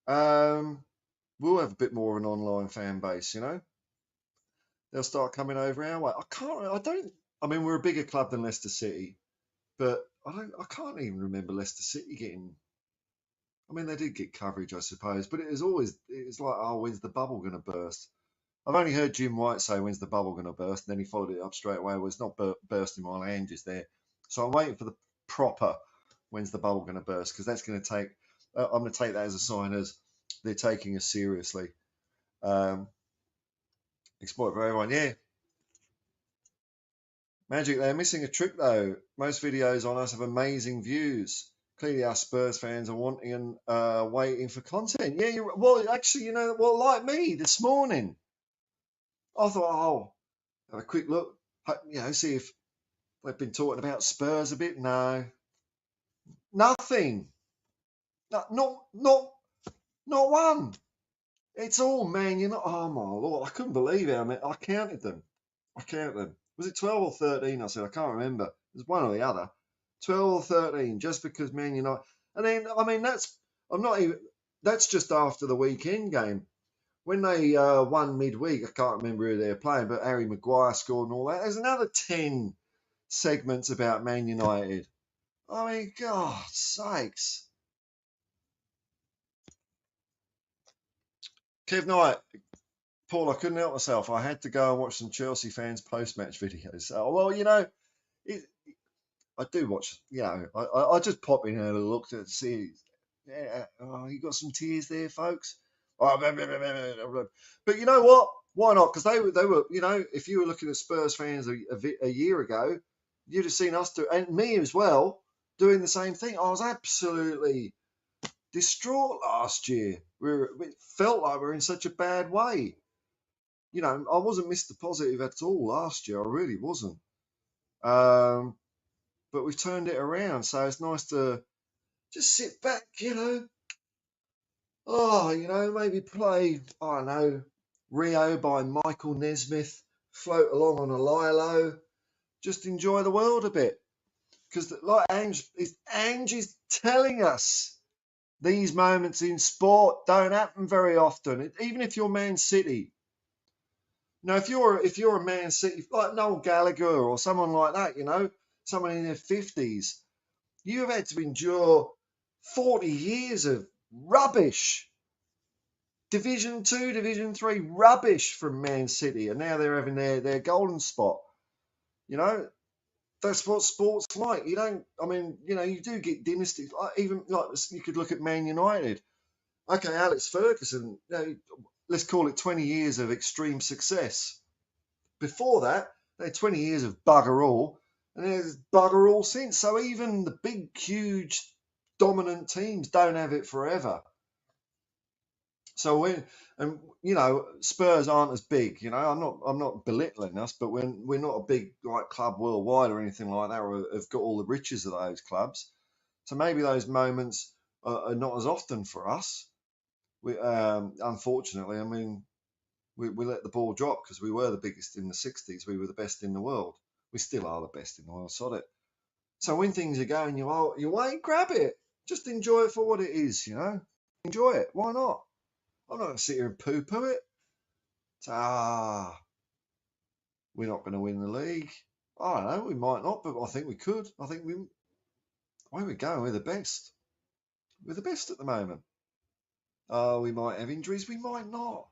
S1: we'll have a bit more of an online fan base, They'll start coming over our way. I mean, we're a bigger club than Leicester City, but I can't even remember Leicester City getting... I mean, they did get coverage, I suppose, but it's like, oh, when's the bubble going to burst? I've only heard Jim White say, when's the bubble going to burst? And then he followed it up straight away. Well, it's not bursting while Ange is there. So I'm waiting for the proper, when's the bubble going to burst? Because that's going to take, I'm going to take that as a sign as they're taking us seriously. Exploit for everyone, yeah. Magic, they're missing a trick though. Most videos on us have amazing views. Clearly, our Spurs fans are wanting and waiting for content. Yeah, well, actually, like me this morning, I thought, oh, have a quick look, see if they've been talking about Spurs a bit. No, Nothing. Not one. It's all Man United. Oh my Lord, I couldn't believe it. I mean, I counted them. Was it 12 or 13? I said, I can't remember. It was one or the other. 12 or 13, just because Man United. And then, I mean, that's just after the weekend game. When they won midweek, I can't remember who they were playing, but Harry Maguire scored and all that. There's another 10 segments about Man United. I mean, God sakes. Kev Knight, Paul, I couldn't help myself. I had to go and watch some Chelsea fans post-match videos. Well, I do watch. I just pop in and have a look to see. Yeah, you got some tears there, folks. Oh, but you know what? Why not? Because they were. If you were looking at Spurs fans a year ago, you'd have seen us do, and me as well, doing the same thing. I was absolutely distraught last year. It felt like we were in such a bad way. I wasn't Mr. Positive at all last year. I really wasn't. But we've turned it around, so it's nice to just sit back, maybe play, I don't know, Rio by Michael Nesmith, float along on a lilo, just enjoy the world a bit. Because like Ange is telling us, these moments in sport don't happen very often. Even if you're Man City. Now, if you're a Man City, like Noel Gallagher or someone like that, someone in their 50s, you've had to endure 40 years of rubbish. Division 2, Division 3 rubbish from Man City, and now they're having their golden spot. That's what sport's like. You do get dynasties. Even like you could look at Man United. Okay, Alex Ferguson, let's call it 20 years of extreme success. Before that, they had 20 years of bugger all, and there's bugger all since. So even the big, huge, dominant teams don't have it forever. So Spurs aren't as big. I'm not belittling us, but we're not a big club worldwide or anything like that, or have got all the riches of those clubs. So maybe those moments are not as often for us. Unfortunately, I mean, we let the ball drop because we were the biggest in the 60s. We were the best in the world. We still are the best in the world, sod it. So when things are going your way, grab it. Just enjoy it for what it is, Enjoy it. Why not? I'm not going to sit here and poo-poo it. We're not going to win the league. I don't know. We might not, but I think we could. I think where we going, we're the best. We're the best at the moment. We might have injuries. We might not.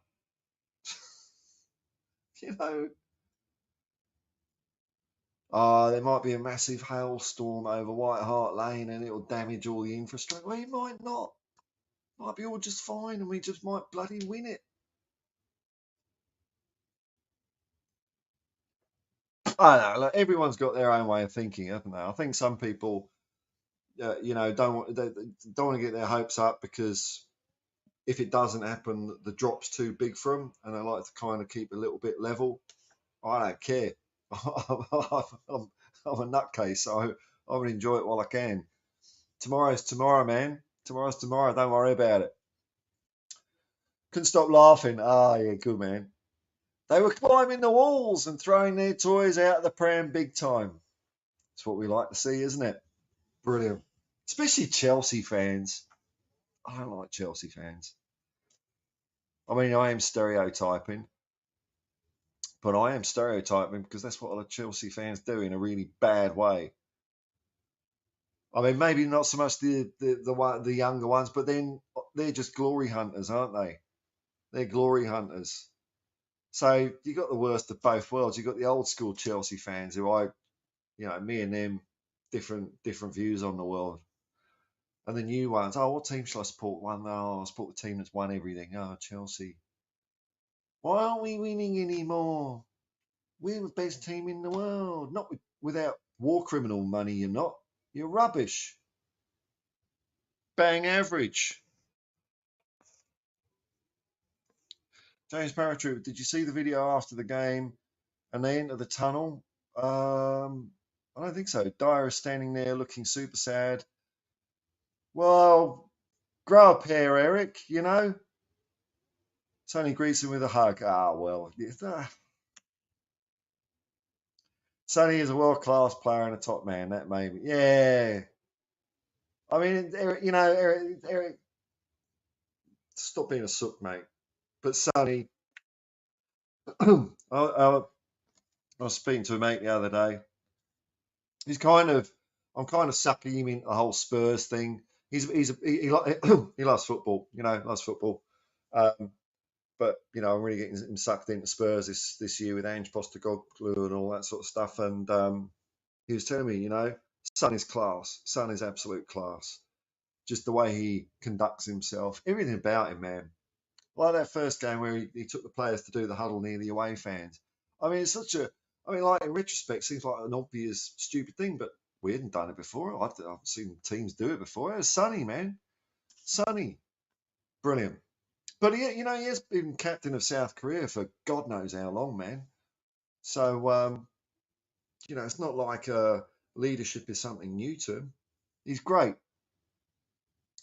S1: There might be a massive hailstorm over White Hart Lane and it'll damage all the infrastructure. Well, it might not. Might be all just fine and we just might bloody win it. I don't know. Like, everyone's got their own way of thinking, haven't they? I think some people, don't want to get their hopes up because if it doesn't happen, the drop's too big for them, and they like to kind of keep a little bit level. I don't care. I'm a nutcase, so I would enjoy it while I can. Tomorrow's tomorrow, man. Tomorrow's tomorrow. Don't worry about it. Couldn't stop laughing. Yeah, good man. They were climbing the walls and throwing their toys out of the pram big time. That's what we like to see, isn't it? Brilliant. Especially Chelsea fans. I don't like Chelsea fans. I mean, I am stereotyping. But I am stereotyping because that's what a lot of Chelsea fans do in a really bad way. I mean, maybe not so much the younger ones, but then they're just glory hunters, aren't they? They're glory hunters. So you got the worst of both worlds. You got the old school Chelsea fans who me and them, different views on the world. And the new ones, what team shall I support? I support the team that's won everything. Chelsea. Why aren't we winning anymore? We're the best team in the world. Not without war criminal money, you're not. You're rubbish. Bang average. James Paratroop, did you see the video after the game and they enter the tunnel? I don't think so. Dyer is standing there looking super sad. Well, grow a pair, Eric, you know. Tony greets him with a hug. Ah, well. Sonny is a world-class player and a top man. That made me. Yeah. I mean, Eric, Eric, stop being a sook, mate. But Sonny, I was speaking to a mate the other day. He's I'm kind of sucking him into the whole Spurs thing. He loves football, loves football. Um, but I'm really getting him sucked into Spurs this year with Ange Postecoglou and all that sort of stuff. And he was telling me, Son is class. Son is absolute class. Just the way he conducts himself, everything about him, man. Like that first game where he took the players to do the huddle near the away fans. I mean, like in retrospect, seems like an obvious, stupid thing, but we hadn't done it before. I've seen teams do it before. It was Sonny, man. Sonny. Brilliant. But he has been captain of South Korea for God knows how long, man. So, it's not like leadership is something new to him. He's great.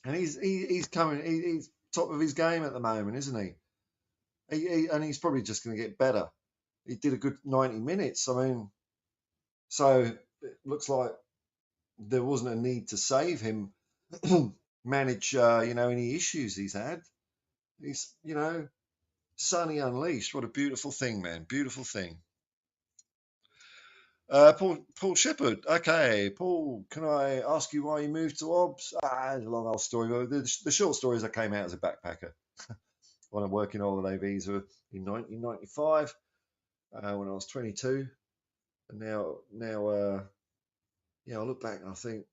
S1: And he's coming, he's top of his game at the moment, isn't he? And he's probably just going to get better. He did a good 90 minutes. I mean, so it looks like there wasn't a need to save him, manage, any issues he's had. He's, Sonny Unleashed. What a beautiful thing, man. Beautiful thing. Paul Shepherd. Okay, Paul, can I ask you why you moved to Obs? It's a long old story. The short story is I came out as a backpacker on a working holiday visa in 1995 when I was 22. And now, I look back and I think,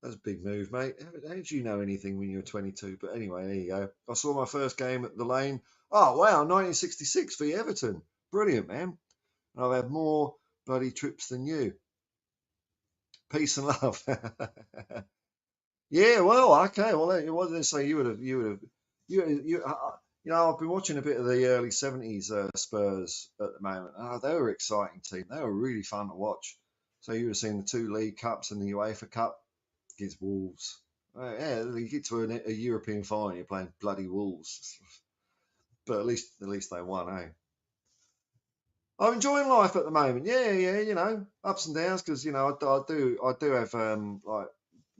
S1: that's a big move, mate. How did you know anything when you were 22? But anyway, there you go. I saw my first game at the Lane. Oh, wow, 1966 for Everton. Brilliant, man. And I've had more bloody trips than you. Peace and love. Yeah, well, okay. Well, what did they say? I've been watching a bit of the early 70s Spurs at the moment. Oh, they were an exciting team. They were really fun to watch. So you would have seen the two League Cups and the UEFA Cup against Wolves. Yeah, you get to a European final, you're playing bloody Wolves. But at least they won, eh? I'm enjoying life at the moment. Yeah, ups and downs because I do have like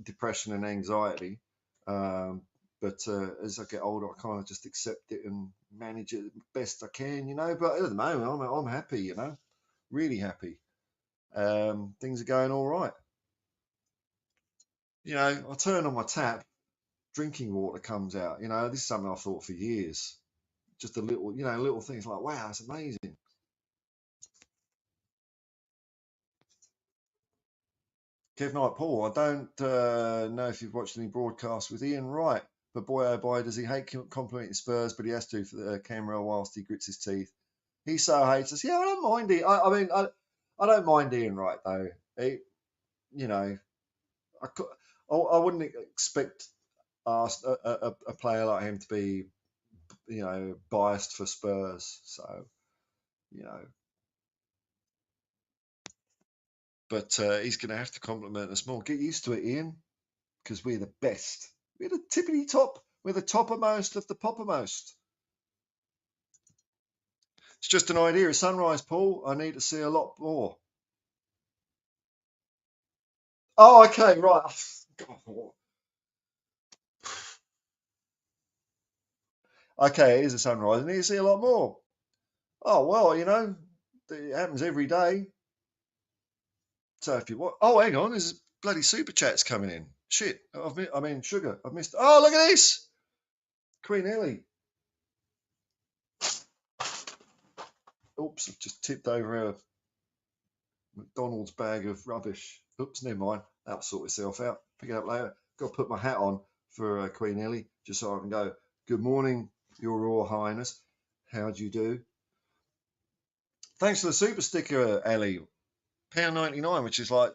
S1: depression and anxiety. But as I get older, I kind of just accept it and manage it best I can, But at the moment, I'm happy, really happy. Things are going all right. I turn on my tap, drinking water comes out. This is something I've thought for years. Just a little things like, wow, it's amazing. Kev Knight, Paul, I don't know if you've watched any broadcasts with Ian Wright, but boy, oh boy, does he hate complimenting Spurs, but he has to for the camera whilst he grits his teeth. He so hates us. Yeah, I don't mind it. I mean, I don't mind Ian Wright, though. He, you know, I wouldn't expect a player like him to be, biased for Spurs. So, you know, but he's going to have to compliment us more. Get used to it, Ian, because we're the best. We're the tippity top. We're the toppermost of the poppermost. It's just an idea. A sunrise, Paul. I need to see a lot more. Oh, okay, right. Okay, it is a sunrise. I need to see a lot more. Oh, well, it happens every day. So if you want, oh, hang on, there's bloody super chats coming in. Shit, I mean sugar. I've missed. Oh, look at this, Queen Ellie. Oops, I've just tipped over a McDonald's bag of rubbish. Oops, never mind. That'll sort itself out. Pick it up later. Got to put my hat on for Queen Ellie just so I can go. Good morning, Your Royal Highness. How do you do? Thanks for the super sticker, Ellie. £1.99, which is like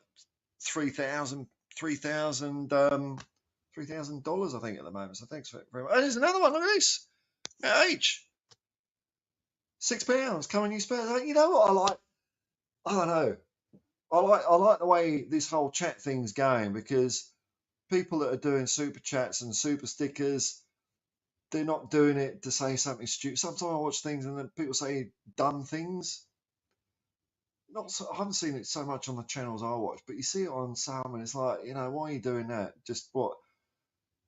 S1: $3,000, $3,000, I think, at the moment. So thanks very much. Oh, there's another one. Look at this. H. £6. Come on, you Spurs. You know what I like? I don't know. I like the way this whole chat thing's going because people that are doing super chats and super stickers, they're not doing it to say something stupid. Sometimes I watch things and then people say dumb things. Not so, I haven't seen it so much on the channels I watch, but you see it on some, and it's like, why are you doing that? Just what?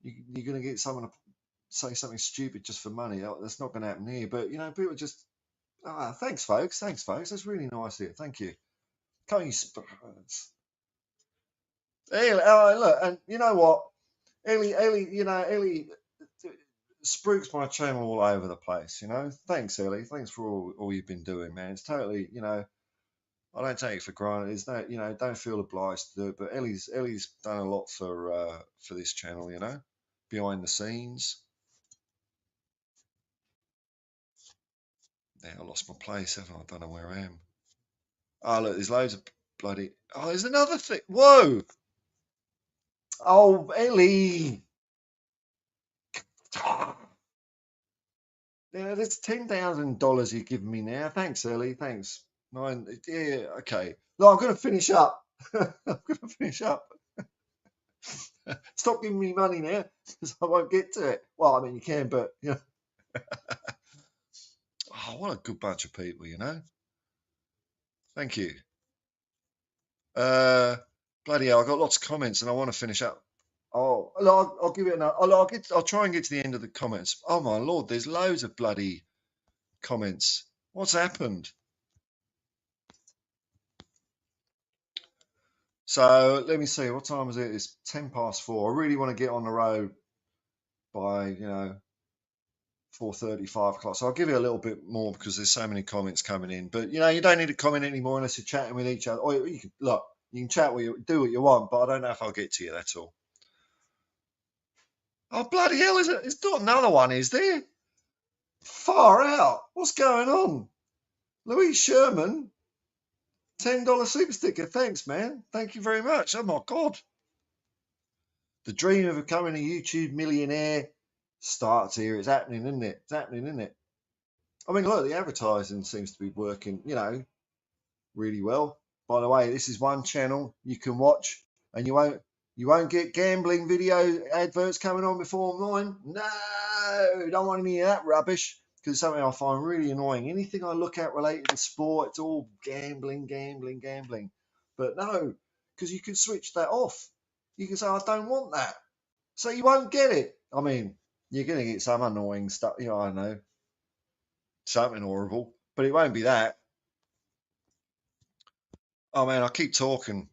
S1: You're going to get someone to say something stupid just for money? That's not going to happen here. But people just, thanks, folks. Thanks, folks. That's really nice here. Thank you. Can't you? Hey, look, and you know what? Ellie, Ellie spruiks my channel all over the place. Thanks, Ellie. Thanks for all you've been doing, man. It's totally, I don't take it for granted. It's no, don't feel obliged to do it. But Ellie's done a lot for this channel, behind the scenes. Now I lost my place, haven't I? I don't know where I am. Oh, look, there's loads of bloody. Oh, there's another thing. Whoa! Oh, Ellie! Yeah, that's $10,000 you're giving me now. Thanks, Ellie. Thanks. Yeah, okay. No, I'm going to finish up. I'm going to finish up. Stop giving me money now because I won't get to it. Well, I mean, you can, but, Oh, what a good bunch of people, Thank you. Bloody hell, I got lots of comments and I want to finish up. Oh, I'll give it another. I'll try and get to the end of the comments. Oh my lord, there's loads of bloody comments. What's happened? So let me see. What time is it? It's 4:10. I really want to get on the road by 4:30, 5 o'clock. So I'll give you a little bit more because there's so many comments coming in. But you don't need to comment anymore unless you're chatting with each other. Or you can look. You can chat do what you want, but I don't know if I'll get to you. That's all. Oh bloody hell! Is it? It's not another one, is there? Far out. What's going on? Louise Sherman, $10 super sticker. Thanks, man. Thank you very much. Oh my god. The dream of becoming a YouTube millionaire starts here. It's happening, isn't it? It's happening, isn't it? I mean, look, the advertising seems to be working, really well. By the way, this is one channel you can watch, and you won't get gambling video adverts coming on before mine. No, don't want any of that rubbish because it's something I find really annoying. Anything I look at related to sport, it's all gambling. But no, because you can switch that off. You can say, I don't want that. So you won't get it. I mean, you're going to get some annoying stuff, I don't know, something horrible, but it won't be that. Oh man, I keep talking.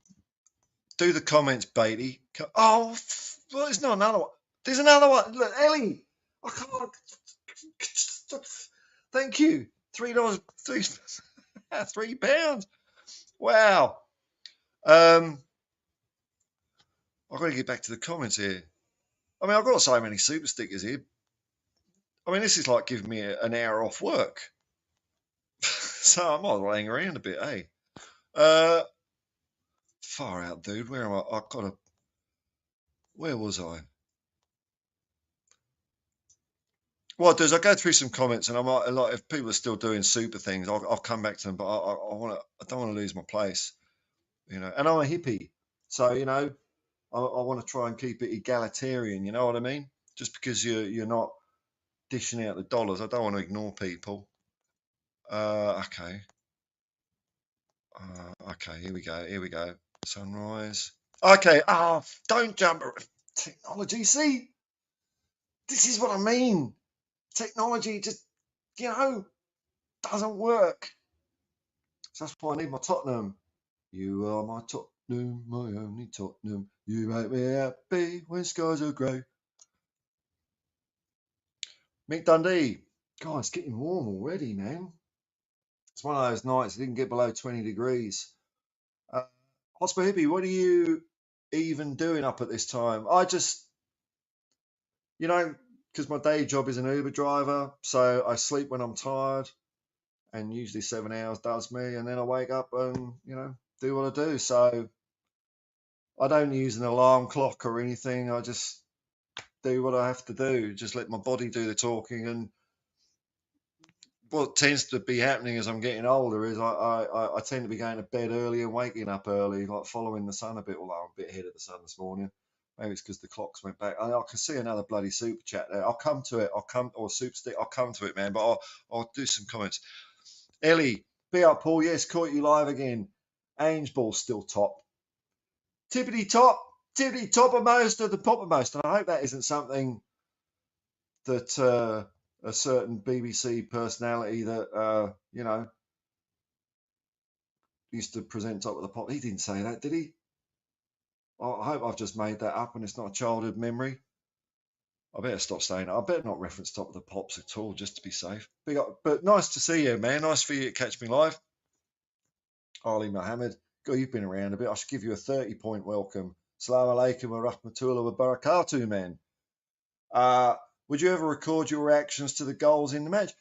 S1: Do the comments, Beatty. Oh, well, there's not another one. There's another one. Look, Ellie. I can't. Thank you. $3, £3. Wow. I've got to get back to the comments here. I mean, I've got so many super stickers here. I mean, this is like giving me an hour off work. So I might as well hang around a bit, eh? Far out, dude. Where am I? Where was I? What I do is I go through some comments, and I might like if people are still doing super things, I'll come back to them. But I don't want to lose my place, And I'm a hippie, so I want to try and keep it egalitarian. You know what I mean? Just because you're not dishing out the dollars, I don't want to ignore people. Okay. Okay. Here we go. Sunrise. Okay. Oh, don't jump. Technology. See, this is what I mean. Technology just, doesn't work. So that's why I need my Tottenham. You are my Tottenham, my only Tottenham. You make me happy when skies are grey. Mick Dundee. God, it's getting warm already, man. It's one of those nights it didn't get below 20 degrees. Hotspur Hippie, what are you even doing up at this time? I just, because my day job is an Uber driver, so I sleep when I'm tired, and usually 7 hours does me, and then I wake up and, do what I do. So I don't use an alarm clock or anything. I just do what I have to do. Just let my body do the talking. And what tends to be happening as I'm getting older is I tend to be going to bed early and waking up early, like following the sun a bit, although I'm a bit ahead of the sun this morning. Maybe it's because the clocks went back. I can see another bloody super chat there. I'll come to it. Or super stick. I'll come to it, man. But I'll do some comments. Ellie, be up, Paul. Yes, caught you live again. Ange Ball's still top. Tippity toppermost of the poppermost. And I hope that isn't something that a certain BBC personality that, used to present top of the pop. He didn't say that, did he? I hope I've just made that up and it's not a childhood memory. I better stop saying it. I better not reference top of the pops at all, just to be safe. But nice to see you, man. Nice for you to catch me live. Ali Mohammed. God, you've been around a bit. I should give you a 30-point welcome. Assalamu alaikum wa rahmatullah wa barakatuh, man. Would you ever record your reactions to the goals in the match?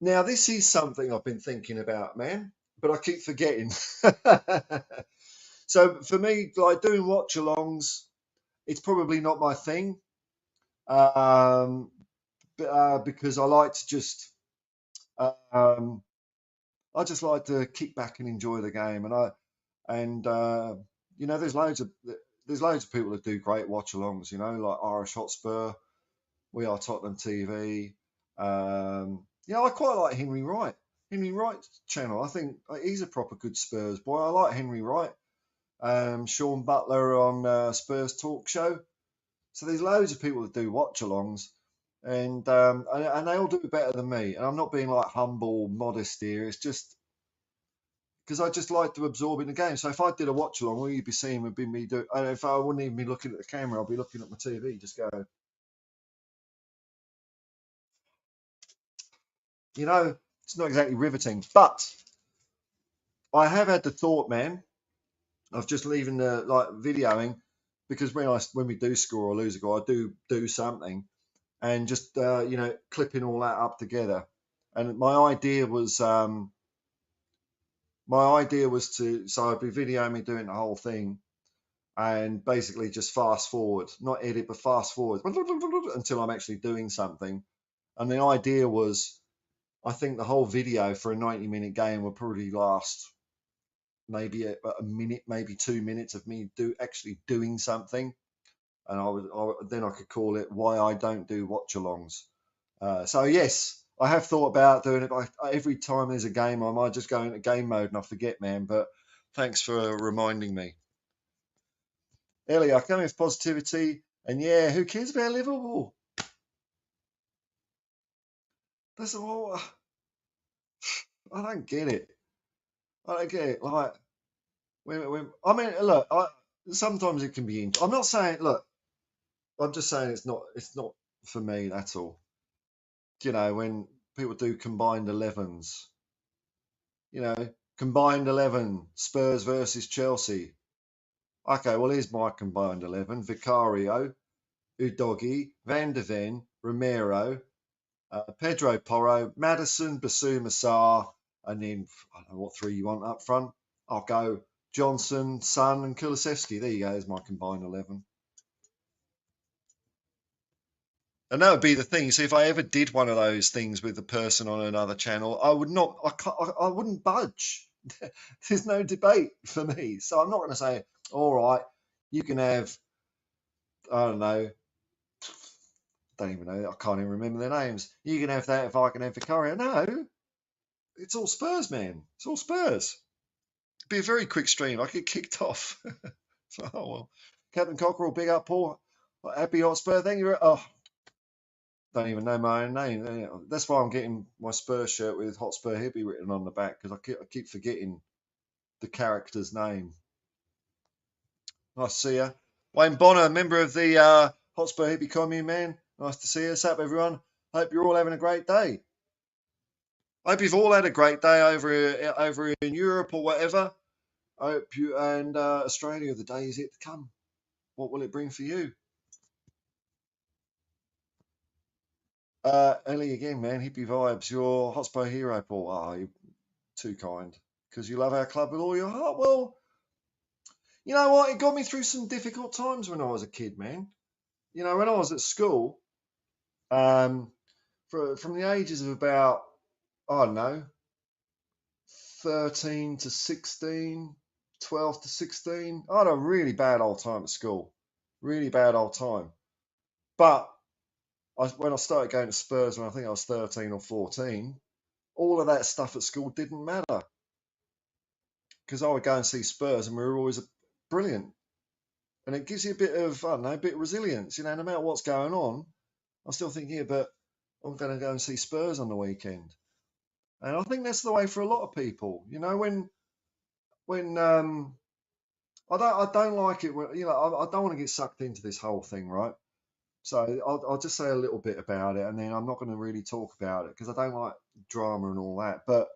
S1: Now, this is something I've been thinking about, man, but I keep forgetting. So for me, like doing watch-alongs, it's probably not my thing. Because I like to just, I just like to kick back and enjoy the game, there's loads of people that do great watch-alongs, like Irish Hotspur, We Are Tottenham TV. I quite like Henry Wright. Henry Wright's channel. I think he's a proper good Spurs boy. I like Henry Wright. Sean Butler on Spurs Talk Show. So there's loads of people that do watch-alongs, and they all do it better than me. And I'm not being like humble, modest here. It's just because I just like to absorb in the game. So if I did a watch-along, all you'd be seeing would be me do. And if I wouldn't even be looking at the camera, I'll be looking at my TV, just going. It's not exactly riveting, but I have had the thought, man, of just leaving the videoing, because when we do score or lose a goal, I do something, and just clipping all that up together. And my idea was so I'd be videoing me doing the whole thing, and basically just fast forward, not edit, but fast forward until I'm actually doing something. And the idea was, I think the whole video for a 90-minute game would probably last maybe a minute, maybe 2 minutes of me actually doing something. And then I could call it Why I Don't Do Watch-Alongs. So yes, I have thought about doing it. Every time there's a game, I might just go into game mode and I forget, man. But thanks for reminding me. Ellie, I come with positivity, and yeah, who cares about Liverpool? That's all. I don't get it. Like, look, sometimes it can be. I'm not saying. Look, I'm just saying it's not for me. That's all. When people do combined 11s, combined 11 Spurs versus Chelsea. Okay, well here's my combined 11: Vicario, Udogi, Van de Ven, Romero, Pedro Porro, Maddison, Basuma Sarr, and then I don't know what three you want up front. I'll go Johnson, Son, and Kulusevski. There you go. There's my combined 11. And that would be the thing. So if I ever did one of those things with the person on another channel, I wouldn't budge. There's no debate for me. So I'm not going to say, all right, you can have, I don't know, don't even know. I can't even remember their names. You can have that if I can have Vicario. No, it's all Spurs, man. It's all Spurs. It'd be a very quick stream. I get kicked off. So, oh well. Captain Cockerell, big up, Paul. Happy Hotspur. Thank you. Don't even know my own name. That's why I'm getting my Spurs shirt with Hotspur Hippie written on the back, because I keep forgetting the character's name. Nice to see you. Wayne Bonner, member of the Hotspur Hippie commune, man. Nice to see you. What's up, everyone? Hope you're all having a great day. Hope you've all had a great day over in Europe or whatever. I hope you and Australia, the day is yet to come. What will it bring for you? Ellie again, man. Hippie vibes. You're Hotspur hero, Paul. Oh, you're too kind. Because you love our club with all your heart. Well, you know what? It got me through some difficult times when I was a kid, man. When I was at school, from the ages of about, I don't know, 13 to 16, 12 to 16, I had a really bad old time at school. really bad old time. But when I started going to Spurs, when I think I was 13 or 14, all of that stuff at school didn't matter because I would go and see Spurs, and we were always brilliant. And it gives you a bit of, I don't know, a bit of resilience. You know, no matter what's going on, I'm still thinking, yeah, but I'm going to go and see Spurs on the weekend. And I think that's the way for a lot of people. You know, when I don't like it. You know, I don't want to get sucked into this whole thing, right? So I'll just say a little bit about it, and then I'm not going to really talk about it because I don't like drama and all that. But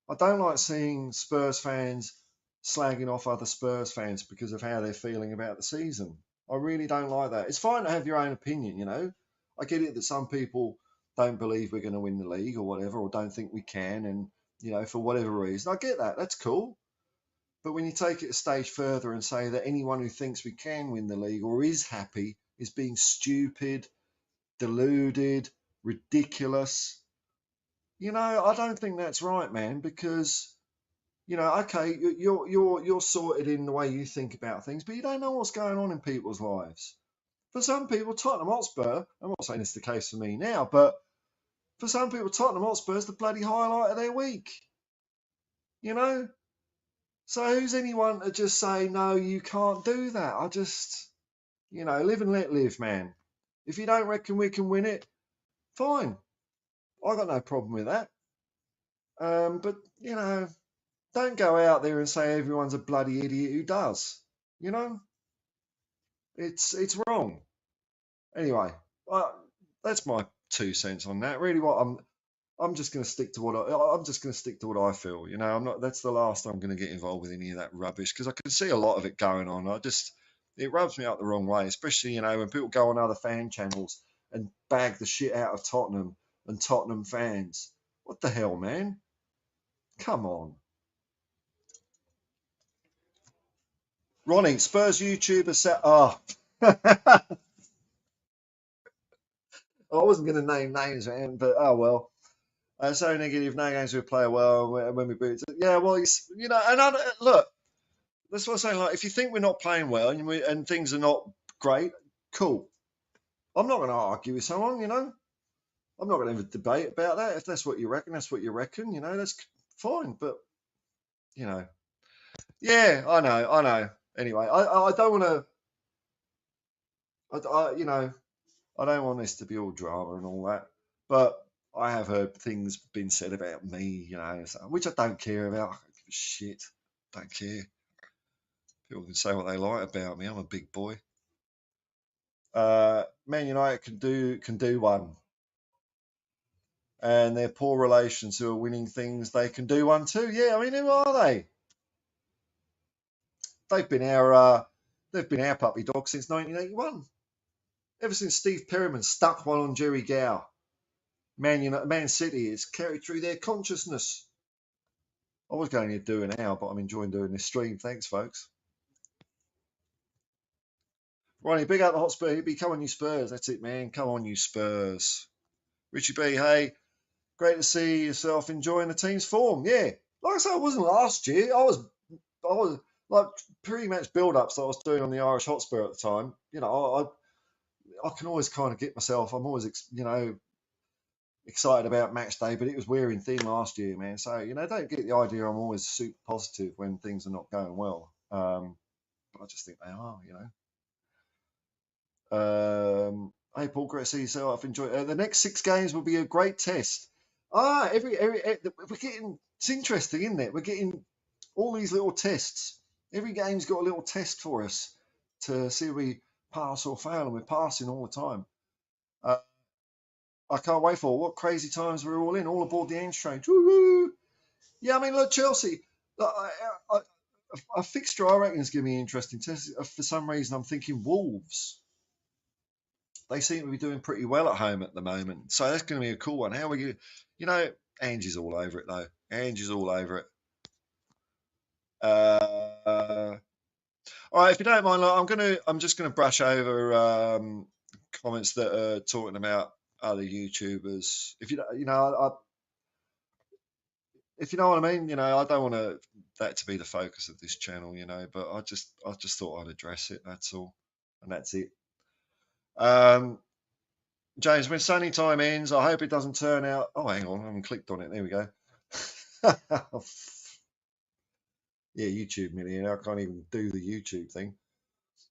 S1: I don't like seeing Spurs fans slagging off other Spurs fans because of how they're feeling about the season. I really don't like that. It's fine to have your own opinion, you know. I get it that some people don't believe we're going to win the league or whatever, or don't think we can, and you know, for whatever reason, I get that. That's cool. But when you take it a stage further and say that anyone who thinks we can win the league or is happy is being stupid, deluded, ridiculous, you know, I don't think that's right, man. Because you know, okay, you're sorted in the way you think about things, but you don't know what's going on in people's lives. For some people, Tottenham Hotspur, I'm not saying it's the case for me now, but for some people, Tottenham Hotspur is the bloody highlight of their week. You know? So who's anyone to just say, no, you can't do that? I just, you know, live and let live, man. If you don't reckon we can win it, fine. I got no problem with that. But, you know, don't go out there and say everyone's a bloody idiot who does. You know? It's wrong. Anyway, that's my 2 cents on that. Really, what I'm just going to stick to I'm just going to stick to what I feel. You know, I'm not. That's the last I'm going to get involved with any of that rubbish because I can see a lot of it going on. It rubs me up the wrong way, especially you know when people go on other fan channels and bag the shit out of Tottenham and Tottenham fans. What the hell, man? Come on, Ronnie. Spurs YouTuber said, "Oh, I wasn't going to name names, man, but oh well." So negative, no games we play well when we beat. Yeah, well, you know, and look, that's what I'm saying. Like, if you think we're not playing well and things are not great, cool. I'm not going to argue with someone, you know. I'm not going to have a debate about that. If that's what you reckon, that's what you reckon. You know, that's fine. But you know, yeah, I know. Anyway, I don't want to. You know, I don't want this to be all drama and all that. But I have heard things been said about me, you know, which I don't care about. I don't give a shit. Don't care. People can say what they like about me. I'm a big boy. Man United can do one, and their poor relations who are winning things, they can do one too. Yeah, I mean, who are they? They've been our puppy dog since 1981. Ever since Steve Perryman stuck one on Jerry Gow, Man City is carried through their consciousness. I was going to do an hour, but I'm enjoying doing this stream. Thanks, folks. Ronnie, big up the Hotspur Hippie. Come on, you Spurs. That's it, man. Come on, you Spurs. Richie B, hey, great to see yourself enjoying the team's form. Yeah, like I said, I wasn't last year. I was like pretty much build-ups that I was doing on the Irish Hotspur at the time. You know, I can always kind of get myself. I'm always, you know, excited about match day, but it was wearing thin last year, man. So you know, don't get the idea I'm always super positive when things are not going well. But I just think they are, you know. Hey Paul, great to see yourself. I've enjoyed the next 6 games will be a great test. We're getting it's interesting, isn't it? We're getting all these little tests. Every game's got a little test for us to see if we pass or fail, and we're passing all the time. Uh, I can't wait for what crazy times we're all in, all aboard the Ange train. Woo-hoo! Yeah, I mean, look, Chelsea. A fixture I reckon is going to be interesting. For some reason, I'm thinking Wolves. They seem to be doing pretty well at home at the moment. So that's going to be a cool one. How are we going to, you know, Angie's all over it, though. Angie's all over it. All right, if you don't mind, I'm just gonna brush over comments that are talking about other YouTubers. If you know, if you know what I mean, you know, I don't want that to be the focus of this channel, you know, but I just thought I'd address it. That's all. and that's it. James, when sunny time ends, I hope it doesn't turn out. Oh, hang on, I haven't clicked on it. There we go. Yeah, YouTube millionaire. I can't even do the YouTube thing.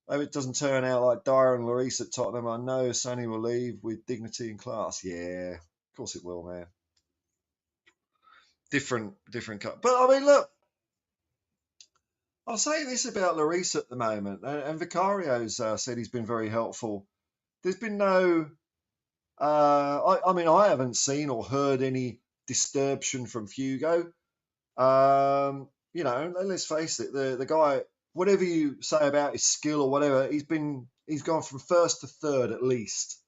S1: I hope it doesn't turn out like Dyer and Lloris at Tottenham. I know Sonny will leave with dignity and class. Yeah, of course it will, man. Different cut. But I mean, look, I'll say this about Lloris at the moment, and Vicario's said he's been very helpful. There's been no, I mean, I haven't seen or heard any disturbance from Hugo. You know, let's face it, the guy, whatever you say about his skill or whatever, he's gone from first to third at least.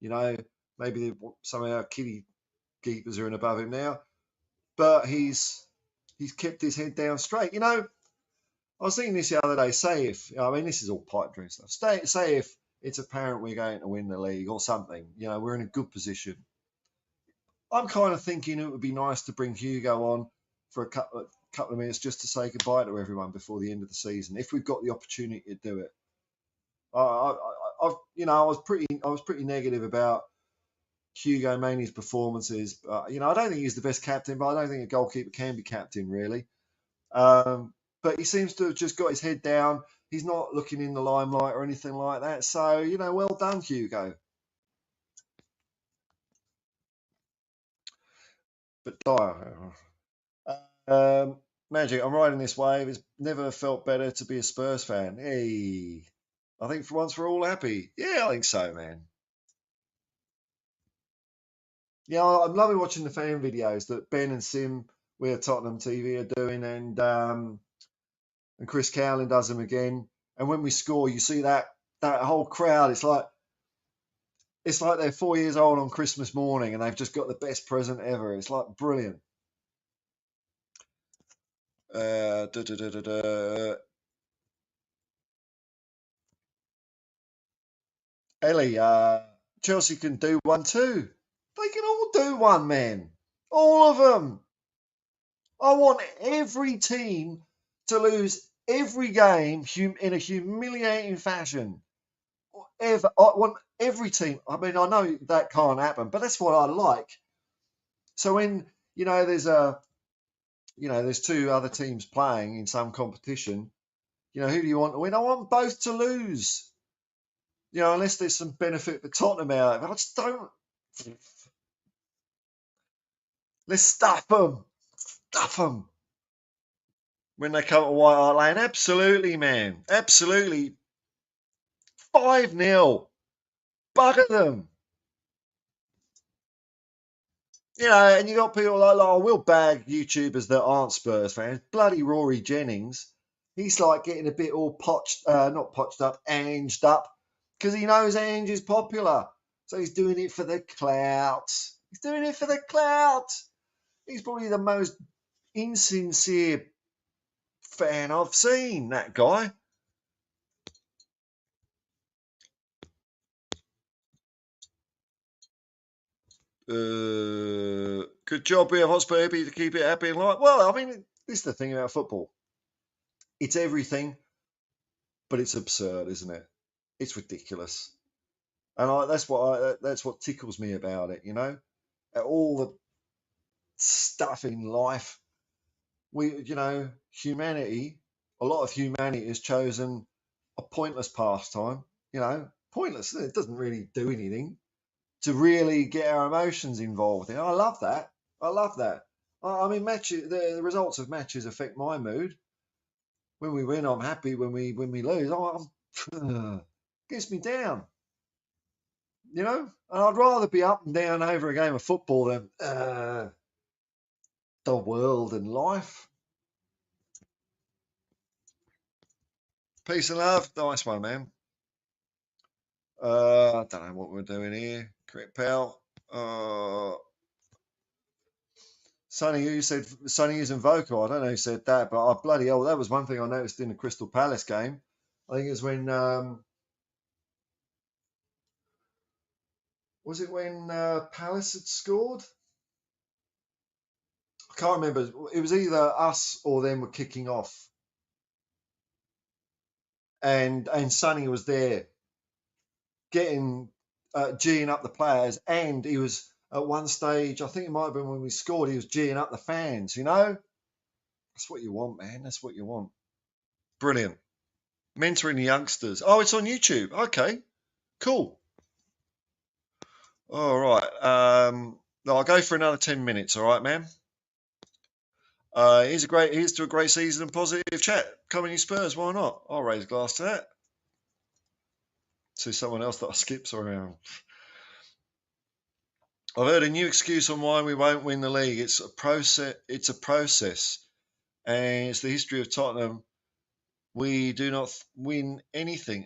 S1: You know, maybe some of our kiddie keepers are in above him now, but he's kept his head down straight. You know, I was thinking this the other day. Say if, I mean, this is all pipe dream stuff. Say if it's apparent we're going to win the league or something, you know, we're in a good position. I'm kind of thinking it would be nice to bring Hugo on for a couple of minutes just to say goodbye to everyone before the end of the season, if we've got the opportunity to do it. You know, I was pretty negative about Hugo Maney's performances. You know, I don't think he's the best captain, but I don't think a goalkeeper can be captain really. But he seems to have just got his head down. He's not looking in the limelight or anything like that. So, you know, well done, Hugo. But Dyer. Magic, I'm riding this wave. It's never felt better to be a Spurs fan. Hey, I think for once we're all happy. Yeah, I think so, man. Yeah, I'm loving watching the fan videos that Ben and Sim, we at Tottenham TV, are doing, and Chris Cowling does them again. And when we score, you see that whole crowd. It's like they're 4 years old on Christmas morning, and they've just got the best present ever. It's like brilliant. Da, da, da, da, da. Ellie, Chelsea can do one too. They can all do one, man. All of them. I want every team to lose every game in a humiliating fashion. Ever, I want every team. I mean, I know that can't happen, but that's what I like. So when there's two other teams playing in some competition. You know, who do you want to win? I want both to lose. You know, unless there's some benefit for Tottenham out of it. I just don't. Let's stuff them. Stuff them. When they come to White Hart Lane. Absolutely, man. Absolutely. 5-0. Bugger them. You know, and you got people like, I will bag YouTubers that aren't Spurs fans. Bloody Rory Jennings. He's like getting a bit all not potched up, anged up, because he knows Ange is popular. So he's doing it for the clout. He's doing it for the clout. He's probably the most insincere fan I've seen, that guy. Good job we have Hotspur Hippie to keep it happy and light. Well, I mean, this is the thing about football. It's everything, but it's absurd, isn't it? It's ridiculous. And that's what tickles me about it, you know? All the stuff in life, humanity, a lot of humanity has chosen a pointless pastime, pointless. It doesn't really do anything to really get our emotions involved in. I love that. I love that. I mean, matches. The results of matches affect my mood. When we win, I'm happy. When we lose, I'm gets me down. You know, and I'd rather be up and down over a game of football than the world and life. Peace and love. Nice one, man. I don't know what we're doing here. Correct, pal. Sonny isn't vocal. I don't know who said that, but bloody hell, that was one thing I noticed in the Crystal Palace game. I think it was when Palace had scored? I can't remember. It was either us or them were kicking off, and Sonny was there, getting geeing up the players, and he was at one stage, I think it might have been when we scored, he was geeing up the fans. That's what you want, man. That's what you want. Brilliant. Mentoring the youngsters. Oh, it's on YouTube. Okay, cool. All right. No, I'll go for another 10 minutes. All right, man. Here's to a great season and positive chat. Coming you Spurs, why not? I'll raise a glass to that. To someone else that I skips around. I've heard a new excuse on why we won't win the league. It's a process. And it's the history of Tottenham. We do not win anything.